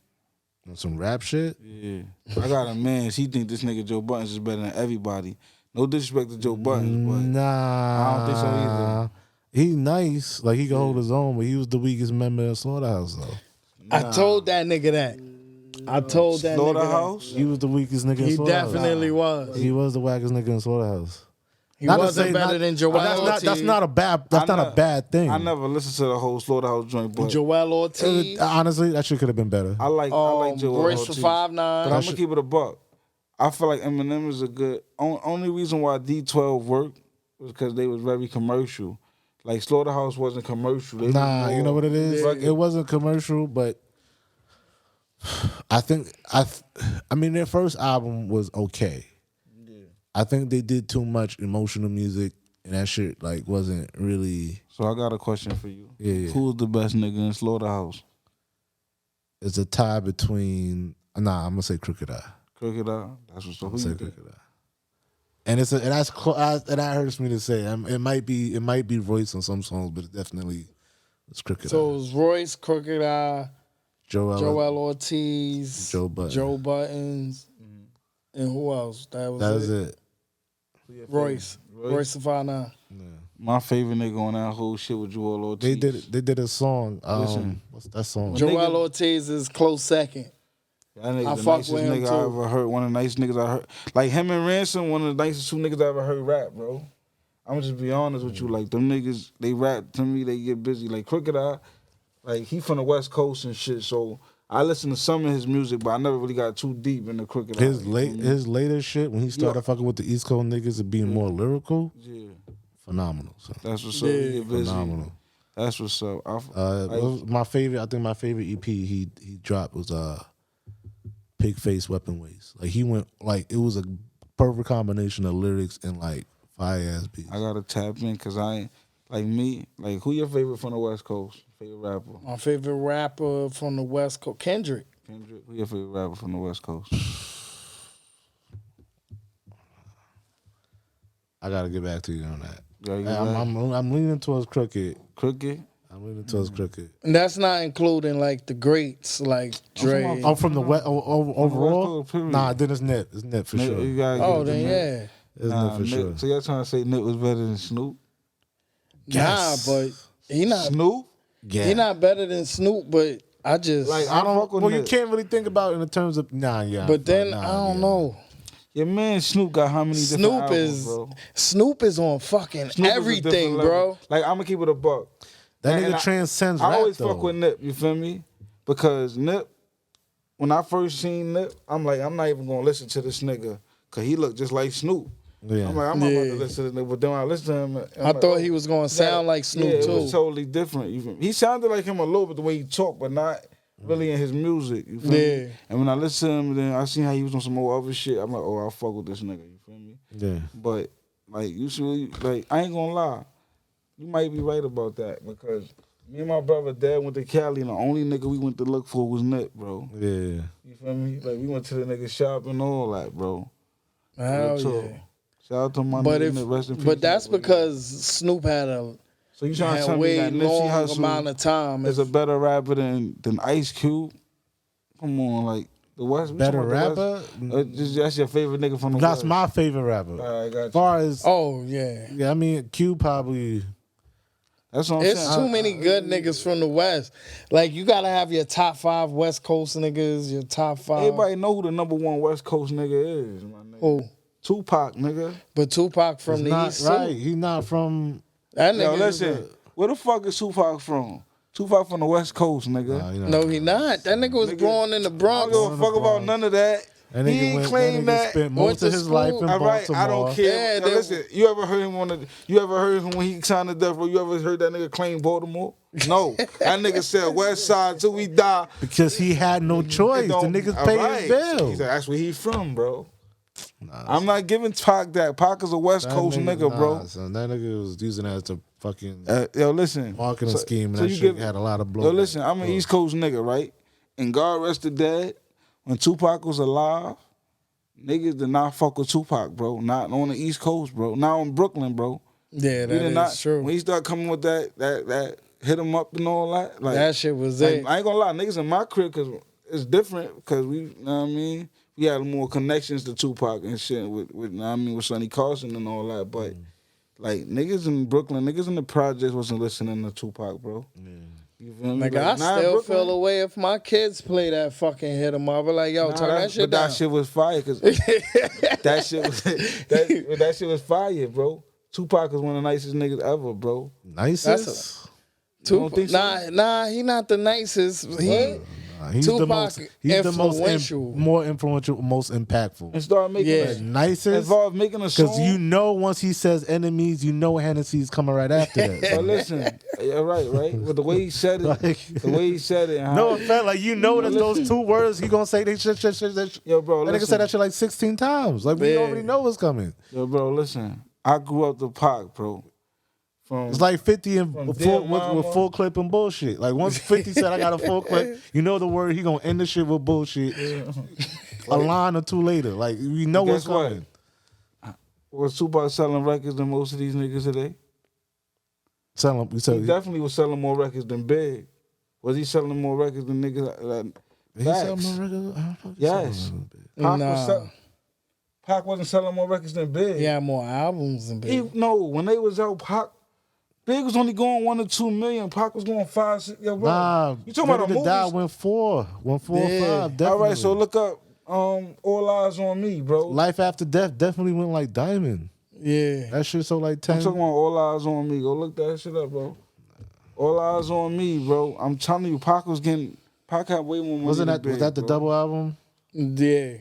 On some rap shit? Yeah. I got a man. He think this nigga Joe Buttons is better than everybody. No disrespect to Joe Buttons, but nah, I don't think so either. He nice, like he can hold his own, but he was the weakest member of Slaughterhouse though. I told that nigga that. I told that nigga Slaughterhouse. He was the weakest nigga in He Slaughterhouse. definitely was. He was the wackest nigga in Slaughterhouse. He wasn't better than Joel Ortiz. That's not a bad thing. I never listened to the whole Slaughterhouse joint, but Joel Ortiz. Honestly, that shit could have been better. I like Joel Royce Ortiz. for 5'9". But I'm gonna keep it a buck. I feel like Eminem is a good. Only reason why D12 worked was because they was very commercial. Like Slaughterhouse wasn't commercial. You know what it is? It wasn't commercial, but I think their first album was okay. I think they did too much emotional music, and that shit like wasn't really. So I got a question for you. Yeah. Who's the best nigga in Slaughterhouse? It's a tie between. I'm gonna say Crooked Eye. Crooked Eye. That's what's up. I'm gonna say Crooked Eye. And that hurts me to say. It might be Royce on some songs, but it's Crooked Eye. So it was Royce, Crooked Eye, Joel Ortiz, Joe Buttons, and who else? That was it. Royce the 5'9". My favorite nigga on that whole shit with Joel Ortiz. They did a song. Listen. What's that song? Joel Ortiz is close second. That nigga I the fuck nicest with him nigga too. I ever heard. One of the nicest niggas I heard. Like him and Ransom, one of the nicest two niggas I ever heard rap, bro. I'm just be honest with you. Like them niggas, they rap to me, they get busy. Like Crooked Eye, like he from the West Coast and shit, so I listen to some of his music, but I never really got too deep in the Crooked Eye. His later shit when he started fucking with the East Coast niggas and being more lyrical, phenomenal. So. That's what's up. He get busy. Phenomenal. That's what's up. My favorite EP he dropped was Pig Face Weapon Waste. Like he went it was a perfect combination of lyrics and like fire ass beats. I gotta tap in because I ain't like me. Like who your favorite from the West Coast? Favorite rapper? My favorite rapper from the West Coast, Kendrick. Who your favorite rapper from the West Coast? I gotta get back to you on that. I'm leaning towards Crooked. Crooked? I'm leaning towards Crooked. And that's not including like the greats like Dre. I'm from the West overall. West Coast, nah, then it's Nip. It's Nip for sure. Yeah. It's Nip for sure. So y'all trying to say Nip was better than Snoop? Yes. Nah, but he not Snoop. Yeah. He not better than Snoop, but I just like I don't. Well, you can't really think about it in terms of But then I don't know. Your man Snoop got how many different albums, bro? Snoop is on fucking everything, bro. Like I'm gonna keep it a buck. That nigga transcends rap, I always though. fuck with Nip, you feel me? Because Nip, when I first seen Nip, I'm like, I'm not even gonna listen to this nigga because he looked just like Snoop. Yeah. I'm like, I'm not about to listen to this nigga. But then when I listen to him, I thought he was gonna sound like Snoop too. It was totally different. You feel me? He sounded like him a little bit the way he talked, but not really in his music. You feel me? And when I listened to him, then I seen how he was on some more other shit. I'm like, oh, I'll fuck with this nigga. You feel me? Yeah. But like you should, like I ain't gonna lie, you might be right about that because me and my brother dad went to Cali and the only nigga we went to look for was Nip, bro. Yeah. You feel me? Like we went to the nigga shop and all that, bro. Hell yeah. Shout out to my nigga Nip, rest in peace. But that's because Snoop had So you trying to had tell me way that Nipsey long amount Hussle of time. is a better rapper than Ice Cube? Come on, like the West. we Better talking about the rapper? West. That's your favorite nigga from the That's West. my favorite rapper. All right, got you. As far as Oh yeah. yeah, I mean Q probably. That's what I'm It's saying. too many good niggas from the West. Like you gotta have your top 5 West Coast niggas, your top 5. Everybody know who the #1 West Coast nigga is, my nigga. Who? Tupac, nigga. But Tupac from He's the not East right. too. He's not from. That Yo, nigga. listen. Where the fuck is Tupac from? Tupac from the West Coast, nigga. Nah, he not. No, he not. That nigga was Nigga, born in the I Bronx. don't give a fuck about none of that. That He nigga ain't went. claim That nigga that. spent Went most to of his life school. in All right, Baltimore. I don't care. Yeah, Yo, they- listen, you ever heard him you ever heard him when he signed to Death Row? You ever heard that nigga claim Baltimore? No. That nigga said West Side till we die. Because he had no choice. It The don't- niggas all pay right. his bill. He said, that's where he from, bro. I'm not giving Pac that. Pac is a West Coast nigga, bro. Son, that nigga was using that as a fucking Yo, listen. marketing scheme, and so that you shit give- had a lot of blow. Yo, listen, I'm an East Coast nigga, right? And God rest the dead. When Tupac was alive, niggas did not fuck with Tupac, bro. Not on the East Coast, bro. Not on Brooklyn, bro. Yeah, We did that not. is true. When he started coming with that hit him up and all that, like That shit was like, it. I ain't gonna lie, niggas in my crib, cause it's different, cause we, you know what I mean. We had more connections to Tupac and shit with you know what I mean, with Sonny Carson and all that, but like niggas in Brooklyn, niggas in the projects wasn't listening to Tupac, bro. You feel me? Nigga, Like, I nah, still Brooklyn- feel the way if my kids play that fucking hit 'em up. I be like, yo, Nah, turn that shit but down. that shit was fire, cause that shit was that shit was fire, bro. Tupac is one of the nicest niggas ever, bro. nicest. You don't think so? Nah, he not the nicest. He's Tupac the most. He's the most influential. more influential, most impactful. And start making Yeah. a, Nicest. involved making a song. Because you know, once he says enemies, you know Hennessy's coming right after that. But listen, yeah, right. With the way he said it, Like- the way he said it. And No how, offense, like you know that those two words he gonna say they shit. Yo, bro, That nigga listen. said that shit like 16 times. Like we Yeah. already know what's coming. Yo, bro, listen. I grew up to Pac, bro. From It's like 50 and From with Dear full, Mama. with full clip and bullshit. Like once 50 said I got a full clip, you know the word he gonna end the shit with bullshit. A line or two later, like we know what's guess what? coming. Was Tupac selling records than most of these niggas today? Tell him, we He said definitely was selling more records than Big. Was he selling more records than niggas? he sell Facts. more records? I don't know if he Yes. sell more records. Pac, Nah. Pac wasn't selling more records than Big. He had more albums than Big. No, when they was out, Pac, Big was only going 1 or 2 million. Pac was going 5, 6. Yo, bro, Nah, you talking about Ready the to Die movies? went 4 Yeah. or 5. Definitely. All right, so look up All Eyes on Me, bro. Life After Death definitely went like diamond. Yeah. That shit sold like 10. I'm talking about All Eyes on Me. Go look that shit up, bro. All Eyes on Me, bro. I'm telling you, Pac had way more money. Wasn't than that was Big, that the bro. double album? Yeah. The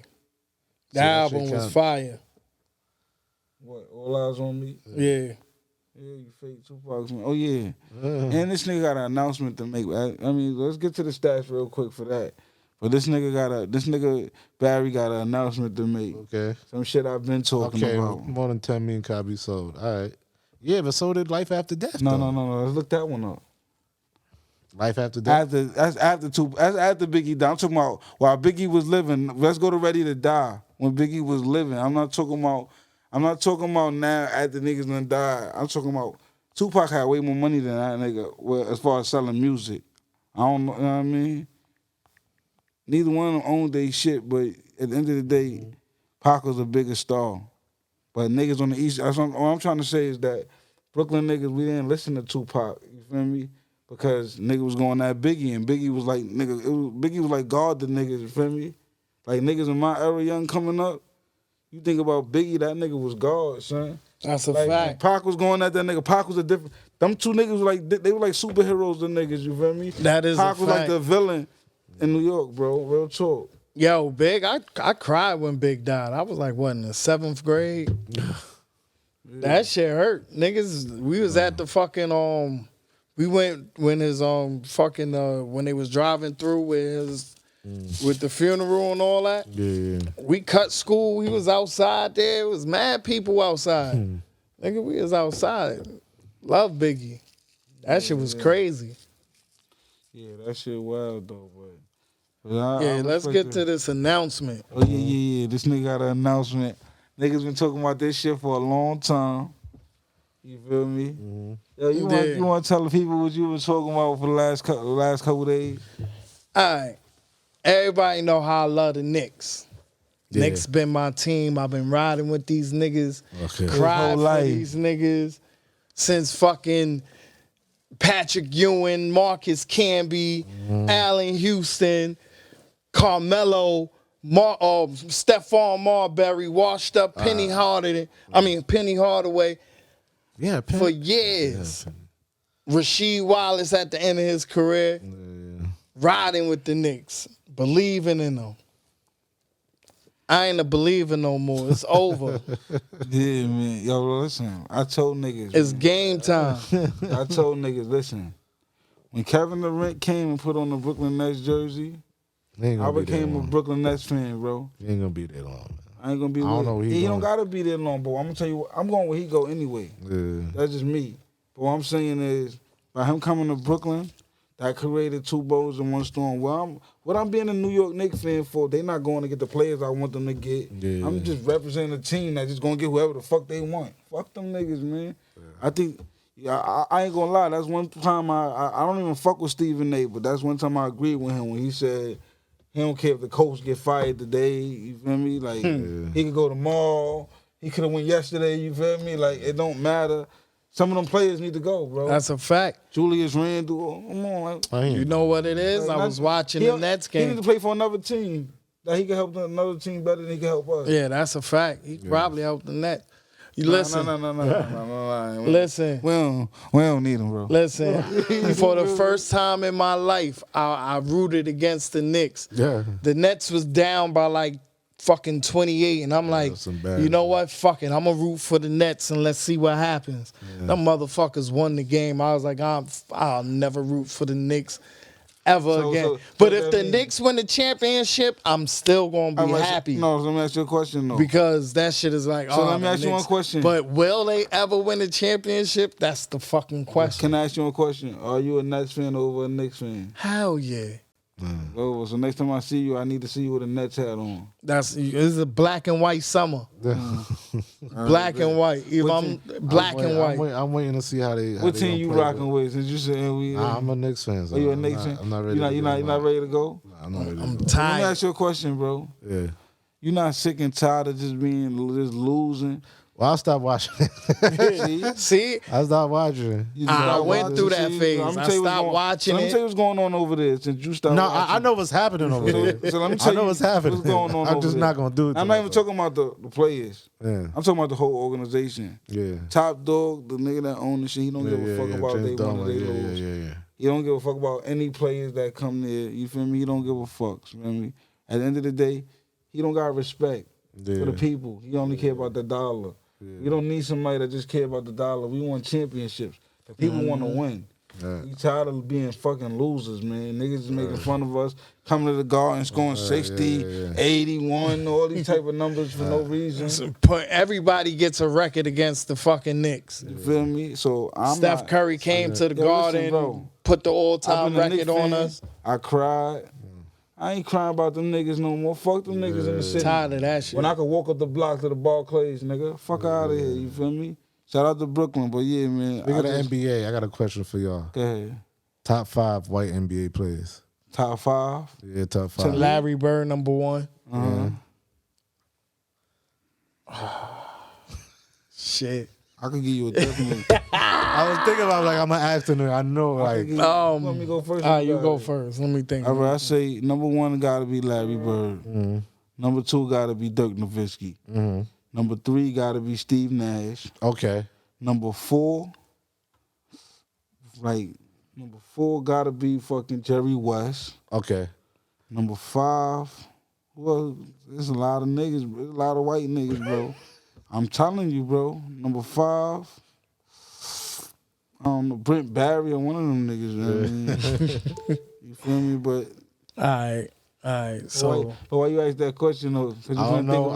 that album shit was count. fire. What? All Eyes on Me. Yeah. Yeah, you fake Tupac's man. Oh yeah. And this nigga got an announcement to make. I mean, let's get to the stats real quick for that. But this nigga Barry got an announcement to make. Okay. Some shit I've been talking Okay, about. more than 10 million copies sold. All right. Yeah, but so did Life After Death. No. though. Let's look that one up. Life After Death. That's after Biggie died. I'm talking about while Biggie was living. Let's go to Ready to Die. When Biggie was living. I'm not talking about now after niggas done died. I'm talking about Tupac had way more money than that nigga. Well, as far as selling music. I don't know, you know what I mean? Neither one of them owned their shit, but at the end of the day, Pac was a bigger star. But niggas on the East, what I'm trying to say is that Brooklyn niggas, we didn't listen to Tupac, you feel me? Because nigga was going at Biggie, and Biggie was like, Biggie was like God to niggas, you feel me? Like niggas in my era, young coming up, you think about Biggie, that nigga was God, son. That's a Like, fact. Pac was going at that nigga. Pac was a different. Them two niggas were like they were like superheroes to niggas. You feel me? That is Pac a was like fact. the villain in New York, bro. Real talk. Yo, Big, I cried when Big died. I was like, what, in the 7th grade? That shit hurt. Niggas, we was at the fucking, we went when his, fucking, when they was driving through with the funeral and all that. Yeah. We cut school. We was outside there. It was mad people outside. Nigga, we was outside. Love Biggie. That shit was crazy. Yeah, that shit wild though, but Yeah, let's get to this announcement. Oh yeah. This nigga got an announcement. Niggas been talking about this shit for a long time. You feel me? Yo, you want to tell the people what you was talking about for the last couple days? All right. Everybody know how I love the Knicks. Yeah. Knicks been my team. I've been riding with these niggas. Okay. Cried His whole for life. these niggas since fucking Patrick Ewing, Marcus Camby, Allen Houston, Carmelo, Stephon Marbury, washed up Penny Hardaway Yeah, Penn. for years. Rasheed Wallace at the end of his career, riding with the Knicks, believing in them. I ain't a believer no more. It's over. Yeah, man. Yo, listen. I told niggas. It's man. game time. I told niggas, listen. When Kevin Durant came and put on the Brooklyn Nets jersey, I became a Brooklyn Nets fan, bro. He ain't gonna be there long, man. I ain't gonna be. I don't know where he he don't going. gotta be there long, but I'm gonna tell you, I'm going where he go anyway. Yeah. That's just me. But what I'm saying is, by him coming to Brooklyn, that created two bows in one storm. What I'm being a New York Knicks fan for, they not going to get the players I want them to get. Yeah. I'm just representing a team that's just gonna get whoever the fuck they want. Fuck them niggas, man. Yeah. I think. Yeah, I ain't gonna lie. That's one time I don't even fuck with Stephen A. But that's one time I agreed with him when he said he don't care if the coach get fired today. You feel me? Like he could go tomorrow. He could have went yesterday. You feel me? Like it don't matter. Some of them players need to go, bro. That's a fact. Julius Randle, come on. Like, You know what it is? I was watching the Nets He need game. to play for another team that he can help another team better than he can help us. Yeah, that's a fact. He probably helped the Nets. You listen. No. Listen. We don't need him, bro. Listen, for the first time in my life, I rooted against the Knicks. Yeah. The Nets was down by like fucking 28, and I'm like, that's embarrassing. you know what? Fuck it. I'm going to root for the Nets, and let's see what happens. Them motherfuckers won the game. I was like, I'll never root for the Knicks ever again. But if the Knicks win the championship, I'm still going to be happy. No, let me ask you a question, though. Because that shit is like, So let me the ask you one Knicks. question. But will they ever win the championship? That's the fucking question. Can I ask you a question? Are you a Nets fan over a Knicks fan? Hell yeah. Oh, so next time I see you, I need to see you with a Nets hat on. It's a black and white summer. Black and white. If I'm black and white. I'm waiting to see how they. What team you rocking with? Since you saying we? I'm a Knicks fan. So Are you a Knicks fan? I'm not ready. You're not ready to go. I'm not ready. I'm to go. Let me tired. ask you a question, bro. Yeah. You not sick and tired of just losing? Well, I'll stop watching. See? I stopped watching. You I stop went watching. through that See, phase. I'ma I tell you what's stopped going- watching so let me it. tell you what's going on over there since you stopped. No, watching. I know what's happening over there. So let me tell I know you what's happening. What's going on I'm over just there. not gonna do it. I'm not even talking about the players. Yeah. I'm talking about the whole organization. Yeah. Top dog, the nigga that own the shit, he don't give a fuck about James they win or they Dolan, lose. yeah. He don't give a fuck about any players that come there. You feel me? He don't give a fuck. You feel me? At the end of the day, he don't got respect for the people. He only care about the dollar. We don't need somebody that just care about the dollar. We want championships. The people want to win. Yeah. We tired of being fucking losers, man. Niggas is making fun of us, coming to the Garden, scoring 60, 81, all these type of numbers for no reason. Everybody gets a record against the fucking Knicks. You feel me? So I'm Steph not, Curry came to the Yo, listen, Garden, bro. put the I've all-time been a Knicks record on fan. us. I cried. I ain't crying about them niggas no more. Fuck them niggas in the city. Tired of that shit. When I could walk up the block to the Barclays, nigga, fuck out of here. You feel me? Shout out to Brooklyn, but yeah, man. Speaking of the NBA, I got a question for y'all. Go ahead. Top 5 white NBA players. Top 5. Yeah, top To 5. Larry Bird, number one. Shit. I could give you a definite. I was thinking about like I'm gonna ask them. I know like Let me go first. All right, you go first. Let me think. All right, I say number 1 got to be Larry Bird. Number 2 got to be Dirk Nowitzki. Number 3 got to be Steve Nash. okay. Number 4, got to be fucking Jerry West. Okay. Number 5, well, there's a lot of niggas, there's a lot of white niggas, bro. I'm telling you, bro. Number 5, I don't know, Brent Barry or one of them niggas, you know what I mean? You feel me? But All right. So but why you ask that question though? 'Cause you I don't couldn't think know.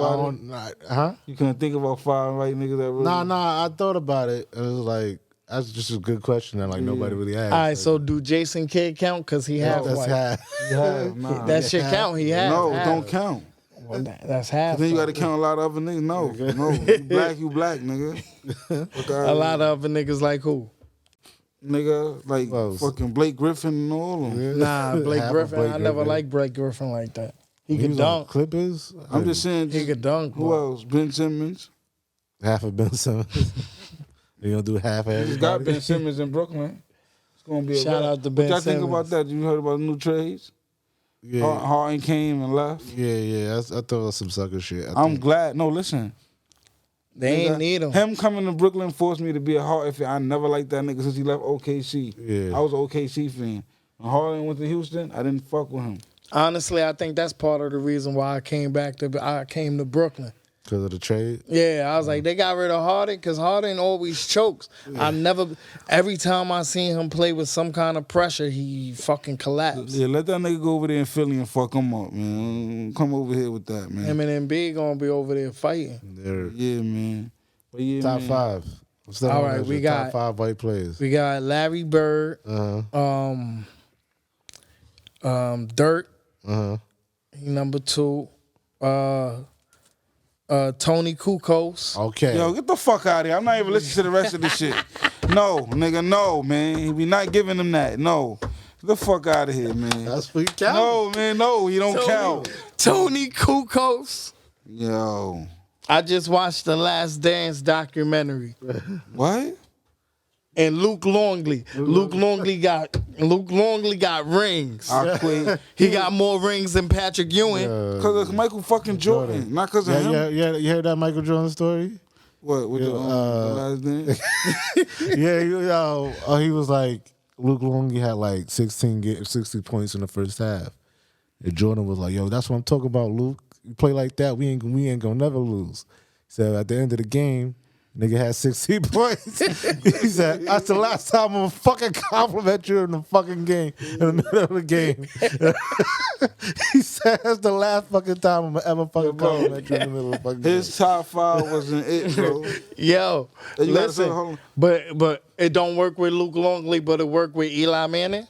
about it? Huh? You couldn't think about 5 white niggas that really. Nah. I thought about it. And it was like that's just a good question that like nobody really asked. all right. So do Jason Kidd count? Cause he half that's white. half. Yeah, nah. That shit count. He half. No, half. don't count. Well, that's half. Then you got to count a lot of other niggas. No, you black, nigga. A lot of other niggas like who? Nigga, like fucking Blake Griffin and all of them. Yeah. Nah, Blake Half of Griffin. Blake I never Griffin. liked Blake Griffin like that. He He could was on dunk. Clippers. I'm just saying. He could dunk. Who bro. else? Ben Simmons. Half of Ben Simmons. You gonna do half of He's got everybody? Ben Simmons in Brooklyn. It's gonna be a Shout wrap. out to Ben What y'all think about Simmons. that? You heard about the new trades? Yeah, Harden came and left. yeah. I thought it was some sucker shit. I'm glad. No, listen. They ain't Nigga, need him. Him coming to Brooklyn forced me to be a Harden fan. I never liked that nigga since he left OKC. Yeah. I was an OKC fan. When Harden went to Houston, I didn't fuck with him. Honestly, I think that's part of the reason why I came to Brooklyn. because of the trade. Yeah, I was like, they got rid of Harden because Harden always chokes. Every time I seen him play with some kind of pressure, he fucking collapsed. Yeah, let that nigga go over there in Philly and fuck him up, man. Come over here with that, man. Him and Embiid gonna be over there fighting. They're Yeah, man. But yeah, top man. five. What's that All one? right, That's we your got- top five white players. We got Larry Bird, Dirk, he number 2, Tony Kukoc. Okay. Yo, get the fuck out of here. I'm not even listening to the rest of this shit. No, nigga, no, man. We not giving him that. No. Get the fuck out of here, man. That's what you count. No, man, no. You don't count. Tony Kukoc. Yo. I just watched the Last Dance documentary. What? And Luke Longley. Luke Longley got rings. I quit. He got more rings than Patrick Ewing. Because it's Michael fucking Jordan. Not because of him. Yeah, you heard that Michael Jordan story? What? With the last dance? Yeah, he was like, Luke Longley had like 60 points in the first half. And Jordan was like, yo, that's what I'm talking about, Luke. You play like that, we ain't gonna never lose. He said at the end of the game, nigga had 16 points. He said, that's the last time I'm gonna fucking compliment you in the fucking game, in the middle of the game. He said, that's the last fucking time I'm gonna ever fucking compliment you in the middle of the fucking game. His top 5 wasn't it, bro. Yo, You gotta say, hold listen, on. but it don't work with Luke Longley, but it work with Eli Manning.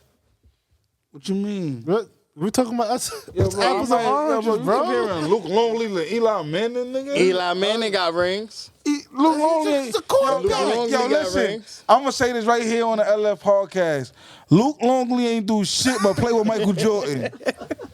What you mean? What? We talking about us? Yo, It's apples and oranges, you bro. comparing Luke Longley to Eli Manning, nigga? Eli Manning got rings. Luke Longley. He's a quarterback. Luke Longley Yo, got listen. rings. I'm gonna say this right here on the LF podcast. Luke Longley ain't do shit but play with Michael Jordan.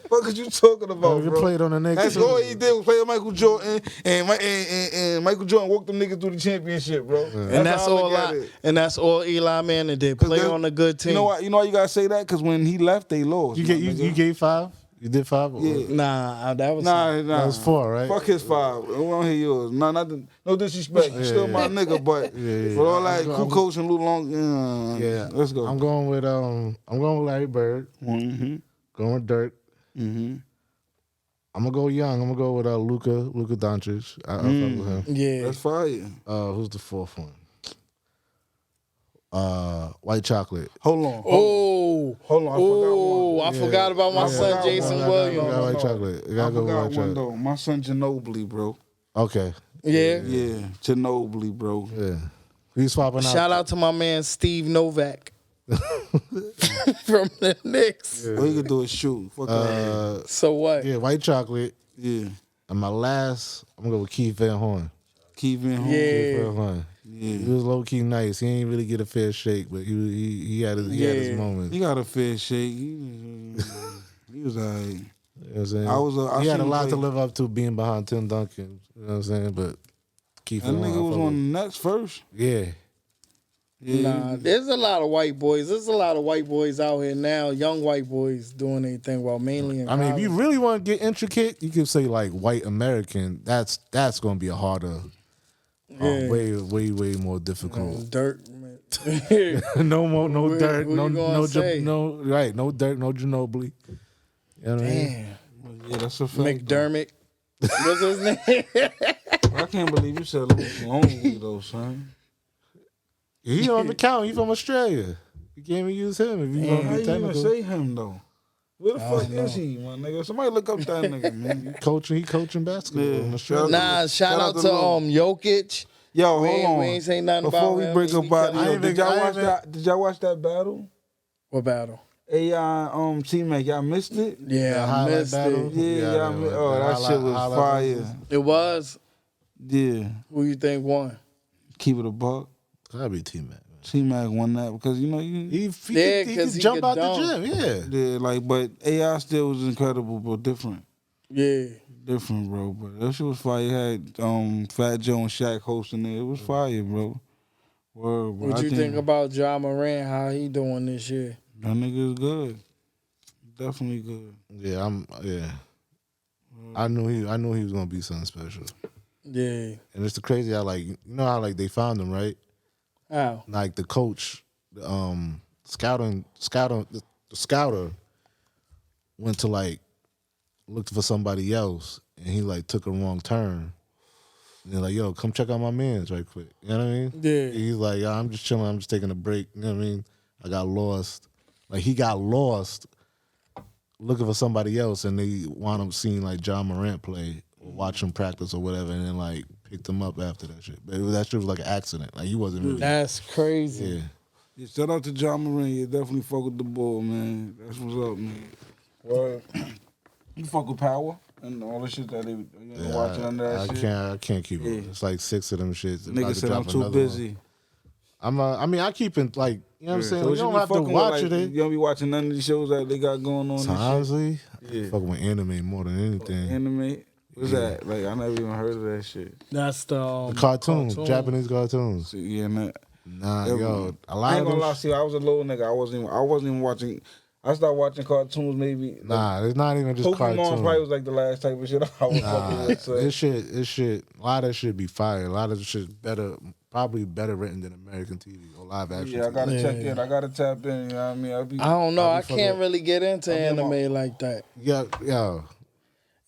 What is you talking about, He bro? played on the Knicks. That's all he did was play with Michael Jordan, and Michael Jordan walked them niggas through the championship, bro. And that's how I all look at it. and that's all Eli Manning did. Play Cause on a good team. You know why? You know why you gotta say that? Because when he left, they lost. You my nigga. gave 5? You did 5? Yeah. Nah, that was Nah. That was 4, right? Fuck his 5. I want to hear yours. Nah, no disrespect. You still my nigga, but Yeah. for all that, Kukoc and Luke Long, Yeah. let's go. I'm going with Larry Bird. Mm-hmm. Going with Dirk. Mm-hmm. I'm gonna go young. I'm gonna go with Luka Doncic. I fuck with him. yeah. That's fire. Who's the 4th one? White Chocolate. Hold on. Oh, Hold on. I forgot about my son forgot Jason one. Williams. got White Chocolate. You I gotta go with forgot White one Chocolate. though. My son Ginobili, bro. Okay. Yeah. Yeah, Ginobili, bro. Yeah. He's swapping out. Shout out to my man Steve Novak from the Knicks. All you can do is shoot. Fuck that. So what? Yeah, White Chocolate. Yeah. And my last, I'm gonna go with Keith Van Horn. Keep in home. Yeah. Keith Van Horn. Yeah. He was low key nice. He ain't really get a fair shake, but he had his moments. He got a fair shake. He was alright. You know what I'm saying? I he had seen a him lot play. to live up to being behind Tim Duncan. You know what I'm saying? But Keith That Van Horn. nigga I was fuck on with. the Nets first. Yeah. Yeah. Nah, there's a lot of white boys. There's a lot of white boys out here now, young white boys doing their thing, well, mainly in I mean, if you college. really want to get intricate, you can say like white American. That's gonna be a harder, Yeah. way more difficult. Dirt, man. no Who- dirt, who you no gonna say? no right, no dirt, no Ginobili. You know what I mean? Damn. Yeah, that's a fact. McDermott. What's his name? I can't believe you said Luke Longley though, son. He on the count. He from Australia. You can't even use him if you How want to you be even technical. say him though? Where the fuck is he, my nigga? Somebody look up that nigga, man. He coaching basketball Yeah. in Australia. Nah, shout out to Luke. Jokic. Yo, We hold ain't- on. we ain't say nothing Before about we him. break He up about kept- yo, I did y'all ain't watch even- that? Did y'all watch that battle? What battle? AI T-Mac, y'all missed it? Yeah, I highlight missed battle? it. Yeah, y'all the- missed. the Oh, that highlight- shit was highlight fire. battles. It was. Yeah, Who you think won? keep it a buck. Gotta be T-Mac. T-Mac won that because you know you. He Yeah, could 'cause he jump could out dunk. the gym. Yeah. Yeah, like, but AI still was incredible, but different. Yeah. Different, bro. But that shit was fire. You had Fat Joe and Shaq hosting it. It was fire, bro. Word, bro. What I you think about Ja Morant? How he doing this year? That nigga is good. Definitely good. Yeah, I knew he was gonna be something special. Yeah. And it's the crazy how like you know how like they found him, right? How? Like the coach, the scouter went to like looked for somebody else and he like took a wrong turn. And they're like, yo, come check out my mans right quick. You know what I mean? Yeah. He's like, yo, I'm just chilling, I'm just taking a break. You know what I mean? I got lost. Like he got lost looking for somebody else and they wound up seeing like John Morant play or watch him practice or whatever and then like picked him up after that shit. But that shit was like an accident. Like he wasn't really That's crazy. yeah. Yeah, shout out to John Moran. You definitely fuck with the ball, man. That's what's up, man. Well, you fuck with Power and all the shit that they watching under that shit. I can't keep it. It's like 6 of them shits. About Nigga to said drop I'm too another one. busy. I mean, I keep it like, you know what I'm saying? So You don't be have to fucking with, watch like, it. You don't be watching none of these shows that they got going on. So and honestly, Yeah. I fuck with anime more than anything. Anime. What's that? Like I never even heard of that shit. That's the Cartoons, Japanese cartoons. So, yeah, man. Nah, Yeah, yo, a I lot ain't of gonna them. lie, see, I was a little nigga. I wasn't even watching. I started watching cartoons maybe. Nah, it's not even just Pokemon cartoons. probably was like the last type of shit I was fucking with. So. This shit, a lot of shit be fire. A lot of shit probably better written than American TV or live action. Yeah, I TV. gotta check in. I gotta tap in. You know what I mean? I don't know. I fucking- can't really get into anime like that. Yeah.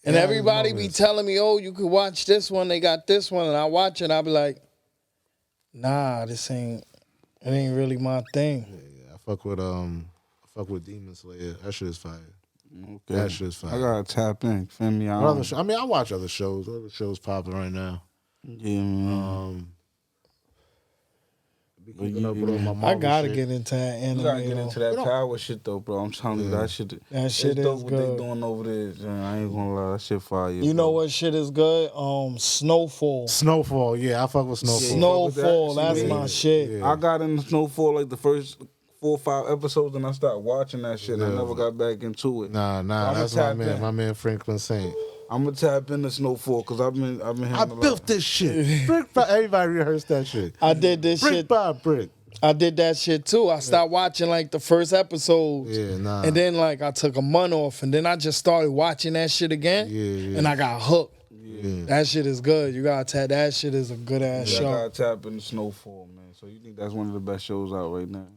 And Yeah, everybody you know be this. telling me, oh, you could watch this one. They got this one. And I watch it. I be like, nah, it ain't really my thing. Yeah, I fuck with Demon Slayer. That shit is fire. Okay. That shit is fire. I gotta tap in. Feel me? What other I mean, I watch other shows. Other shows popping right now. Yeah, man. Be keeping up with all my I Marvel gotta shit. get into that anime. You gotta get though. into that power shit though, bro. I'm telling you, that shit. That shit it's dope is what they good. doing over there. Man. I ain't gonna lie, that shit fire. You know what shit is good? Snowfall. Snowfall, yeah, I fuck with Snowfall. Snowfall, that? that's Yeah. my shit. Yeah. I got in Snowfall like the first 4 or 5 episodes, and I started watching that shit. I never got back into it. Nah, I'ma that's my tap man. in. My man Franklin Saint. I'm gonna tap into Snowfall because I've been I having a built lot. this shit. Brick by everybody rehearsed that shit. I did this Brick shit. by brick. I did that shit too. I started watching like the first episodes. Yeah, nah. And then like I took a month off and then I just started watching that shit again. Yeah. And I got hooked. Yeah. That shit is good. You gotta tap that shit is a good ass I show. gotta tap into Snowfall, man. So you think that's one of the best shows out right now?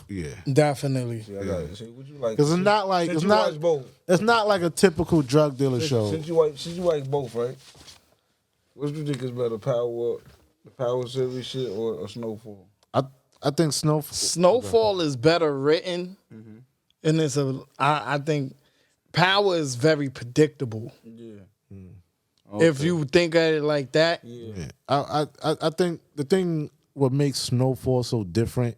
Yeah. Definitely. Yeah, I gotta see what you like. Because it's not like Since it's you not watch both. it's not like a typical drug dealer show. Since you like both, right? What you think is better, the Power series shit or Snowfall? I think Snowfall is better written. And I think Power is very predictable. Yeah. If you think of it like that. Yeah. I think the thing what makes Snowfall so different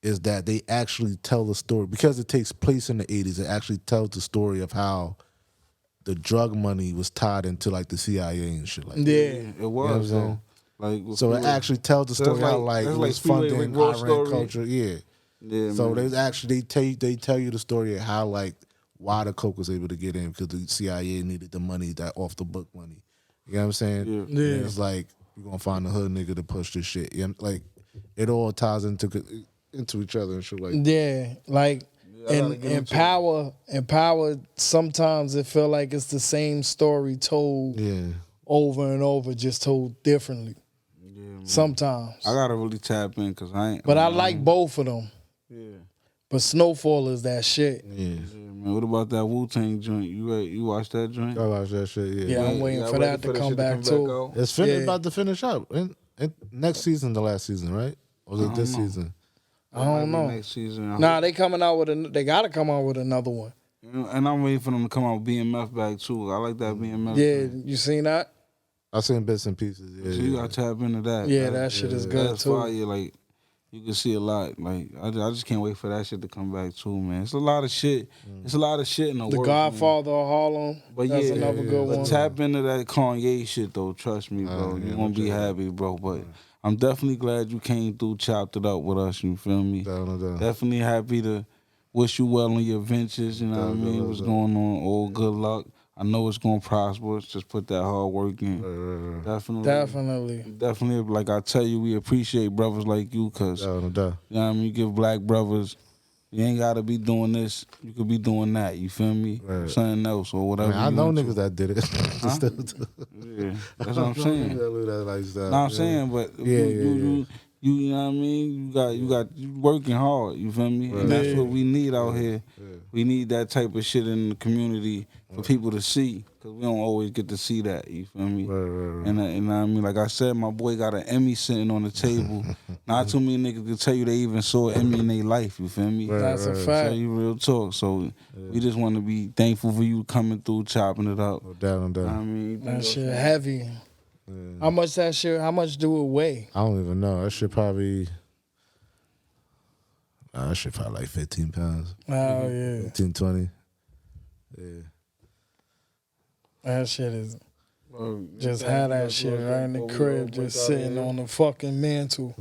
is that they actually tell the story because it takes place in the 80s. It actually tells the story of how the drug money was tied into like the CIA and shit like that. Yeah. It was what I'm though. saying? Like So it actually tells the So story that's how like- like that's it like was Speedway funding Rick Ross Iran story. culture. Yeah. Yeah, So man. they actually they tell you the story of how like why the coke was able to get in because the CIA needed the money, that off the book money. You know what I'm saying? Yeah. And it's like you're gonna find a hood nigga to push this shit. You know, like it all ties into each other and shit like Yeah. Like I gotta get in into Power, sometimes it feel like it's the same story told yeah. over and over, just told differently. Yeah, man. Sometimes. I gotta really tap in because I ain't. But I like both of them. Yeah. But Snowfall is that shit. Yeah. Yeah, man. What about that Wu-Tang joint? You watched that joint? I watch that shit, yeah. Yeah, I'm waiting for that to come back too. out? It's about to finish up. And next season, the last season, right? Or was it this season? I don't know. Next season. Nah, they coming out with they gotta come out with another one. And I'm waiting for them to come out with BMF back too. I like that BMF. Yeah, thing. you seen that? I seen bits and pieces. Yeah, So you gotta tap into that. Yeah, that shit is good That's too. fire. Like you can see a lot. Like I just can't wait for that shit to come back too, man. It's a lot of shit. It's a lot of shit in the The works, Godfather of Harlem. But That's yeah, another good but one. tap into that Kanye shit though. Trust me, bro. yeah, You're gonna be happy, bro. But I'm definitely glad you came through, chopped it up with us. You feel me? Definitely happy to wish you well on your ventures. You know what I mean? What's going on? All good luck. I know it's gonna prosper. Just put that hard work in. Definitely. Like I tell you, we appreciate brothers like you, cause you know what I mean. You give black brothers. You ain't gotta be doing this. You could be doing that. You feel me? Something else or whatever. I know niggas that did it. Yeah, that's what I'm saying. I'm saying, but you know what I mean? You working hard, you feel me? And that's what we need out here. We need that type of shit in the community for people to see, because we don't always get to see that, you feel me? And I mean, like I said, my boy got an Emmy sitting on the table. Not too many niggas can tell you they even saw an Emmy in their life, you feel me? That's a fact. So you real talk. So we just want to be thankful for you coming through, chopping it up. No doubt. I mean, That shit heavy. How much do it weigh? I don't even know. That shit probably like 15 pounds. Oh, yeah. 15, 20. Yeah. That shit is... Just had that shit right in the crib, just sitting on the fucking mantle.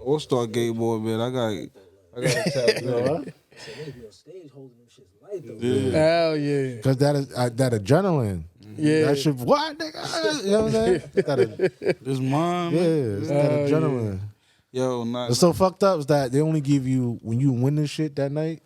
All-Star Gay Boy, man. I got to tap you. So they be on stage holding them shits light though. Yeah. Hell yeah. Because that adrenaline. Yeah. That shit, what, nigga? You know what I'm saying? This mom. Yeah, it's that adrenaline. Yo, not. What's so fucked up is that they only give you, when you win this shit that night,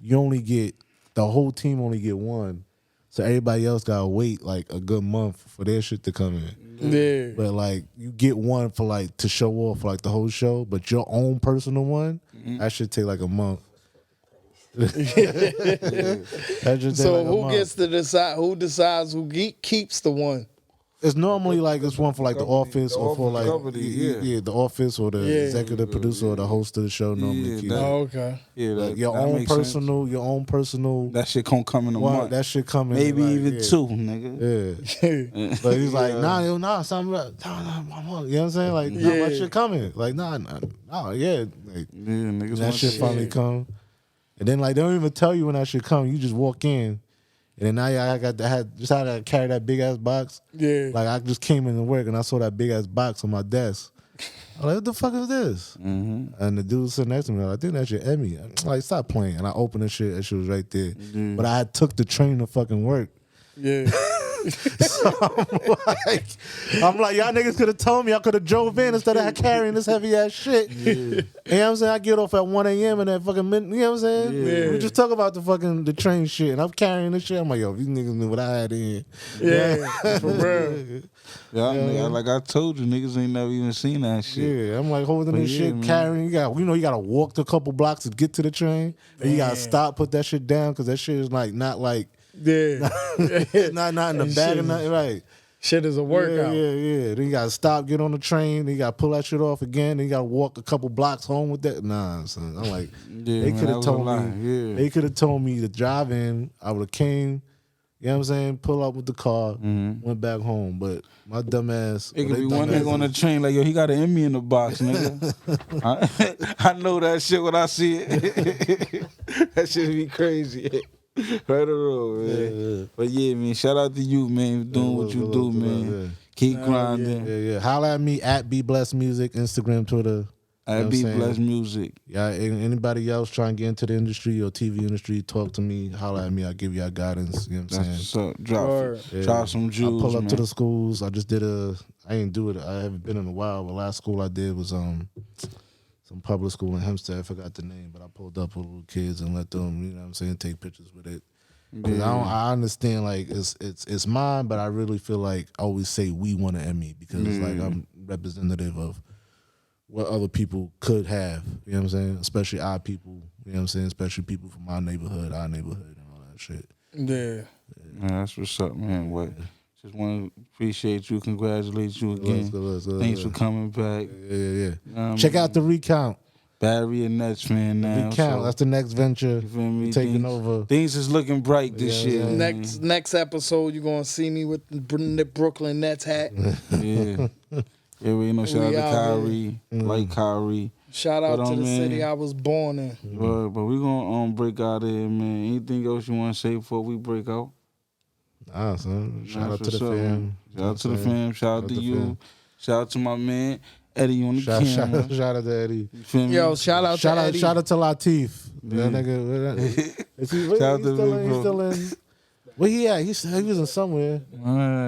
you only get, the whole team only get one. So everybody else gotta wait like a good month for their shit to come in. Yeah. But like you get one for like to show off for like the whole show, but your own personal one, that should take like a month. So who gets to decide? Who decides who keeps the one? It's normally like it's one for like the office or for like company, the office or the executive producer or the host of the show normally. keep it. Oh, okay. Yeah, Like your own personal. That shit can't come in a one, month. that shit coming. Maybe like, even two, nigga. Yeah. But he's like, nah, something. You know what I'm saying? Like, nah, my shit coming. Like, nah, yeah. Like, niggas that shit finally come. And then like they don't even tell you when that shit come. You just walk in. And then now I had to carry that big ass box. Yeah. Like I just came into work and I saw that big ass box on my desk. I'm like, what the fuck is this? Mm-hmm. And the dude sitting next to me, like, I think that's your Emmy. I'm like, stop playing. And I opened the shit, and she was right there. But I had took the train to fucking work. Yeah. So I'm like, y'all niggas could have told me I could have drove in instead of carrying this heavy ass shit. Yeah. You know what I'm saying? I get off at 1 a.m. and that fucking minute, you know what I'm saying? Yeah. We just talk about the train shit and I'm carrying this shit. I'm like, yo, these niggas knew what I had in. Yeah. For real. Yeah, like I told you, niggas ain't never even seen that shit. Yeah, I'm like holding this shit, man. Carrying. You gotta walk a couple blocks to get to the train. And you gotta stop, put that shit down because that shit is like not like not in the bag or nothing, right? Shit is a workout. Yeah. Then you gotta stop, get on the train, then you gotta pull that shit off again, then you gotta walk a couple blocks home with that. Nah, son. I'm like, they could have told me. They could have told me to drive in. I would have came. You know what I'm saying? Pull up with the car, went back home. But my dumb ass. It could be one nigga on the train like, yo, he got an Emmy in the box, nigga. I know that shit when I see it. That shit be crazy. Right or wrong, man. Yeah. But yeah, man, shout out to you, man, doing what you do, man. Keep grinding. Yeah. Holla at me at Be Blessed Music, Instagram, Twitter. At Be Blessed Music. Yeah, anybody else trying to get into the industry or TV industry, talk to me. Holla at me. I'll give y'all guidance. You know what I'm saying? That's what's up. Drop some jewels, I pull up to the schools. I just did I ain't do it. I haven't been in a while. The last school I did was some public school in Hempstead. I forgot the name, but I pulled up with little kids and let them, you know what I'm saying, take pictures with it. I understand, like, it's mine, but I really feel like I always say we want an Emmy because like I'm representative of what other people could have, you know what I'm saying? Especially our people, you know what I'm saying? Especially people from our neighborhood, and all that shit. Yeah. That's what's up, man. What? Just want to appreciate you, congratulate you again. Thanks for coming back. Yeah. Check out the Recount. Barry and Nets fan now. Recount, that's the next venture. You feel me? Taking over. Things is looking bright this year. Next episode, you're going to see me with the Brooklyn Nets hat. Yeah. Yeah, we know. Shout out to Kyrie, like Kyrie. Shout out to the man, city I was born in. But we gonna break out of here, man. Anything else you want to say before we break out? Nah, son. Shout out to the What's up, fam. man? Shout out to the fam. Shout out to you. fam. Shout out to my man Eddie on the camera. Shout out to Eddie. You feel me? Yo, shout out to Eddie. Shout out to Latif. That nigga. Is he, Shout out to still Big in, Bro. he's still in. Where he at? He was in somewhere.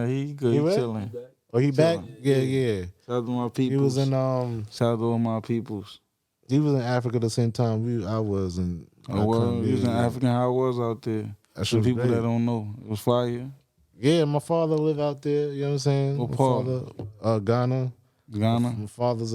He good. He He where? chilling. Oh, he back? Yeah. Shout out to my people. He was in Shout out to all my peoples. He was in Africa the same time I was in. Oh, well, he was in African. How it was out there. That For shit was people great. that don't know, it was fire. Yeah, my father lived out there. You know what I'm saying? What My part? father, Ghana. Ghana. My father's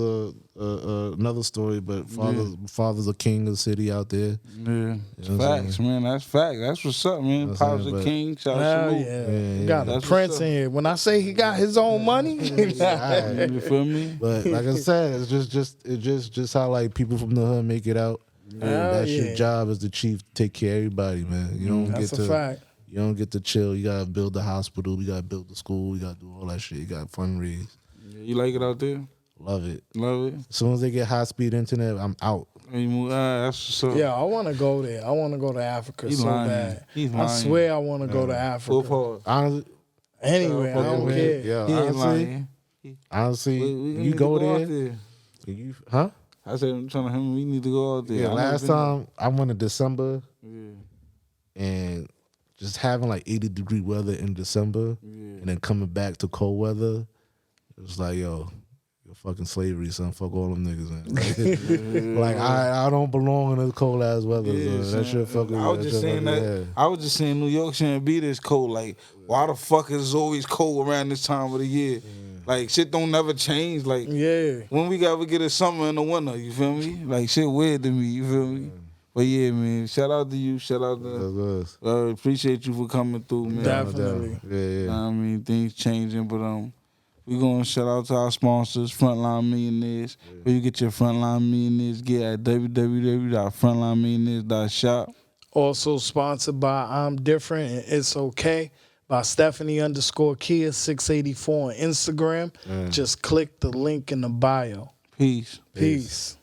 another story, but father's a king of the city out there. Yeah, it's You know what I'm facts, man. That's fact. That's what's up, man. You know what I'm Pops saying, a but- king. Shout out Hell salute. yeah. Yeah, Got a that's what's prince up. in here. When I say he got his own money, You feel me? But like I said, it's just how like people from the hood make it out. That's yeah. your job as the chief to take care of everybody, man. You don't that's get a to fact. you don't get to chill. You gotta build the hospital. You gotta build the school. You gotta do all that shit. You gotta fundraise. You like it out there? Love it. Love it? As soon as they get high speed internet, I'm out. You move, that's what's up. Yeah, I want to go there. I want to go to Africa He so lying. bad. He's I lying. swear I want to go to Full Africa. pause. Honestly, Anyway, I don't care. yeah, He ain't honestly, lying. honestly, We you need to go out there. You huh? I said, I'm trying to him. We need to go out there. Yeah, I last never time I went in December been- and just having like 80-degree weather in December and then coming back to cold weather, it was like, yo, you're fucking slavery, son. Fuck all them niggas, man. Like I don't belong in this cold ass weather. Yeah, son. That son. shit fucking. I was just saying that. I was just saying New York shouldn't be this cold. Like, why the fuck is it always cold around this time of the year? Like, shit don't never change. Like, Yeah. when we gotta get a summer and a winter, you feel me? Like, shit weird to me, you feel me? But yeah, man, shout out to you. Shout out to appreciate you for coming through, man. Definitely. Yeah. I mean, things changing, but we gonna shout out to our sponsors, Frontline Millionaires. Where you get your Frontline Millionaires gear at www.frontlinemillionaires.shop. Also sponsored by I'm Different and It's Okay by Stephanie_Kia 684 on Instagram. Just click the link in the bio. Peace. Peace.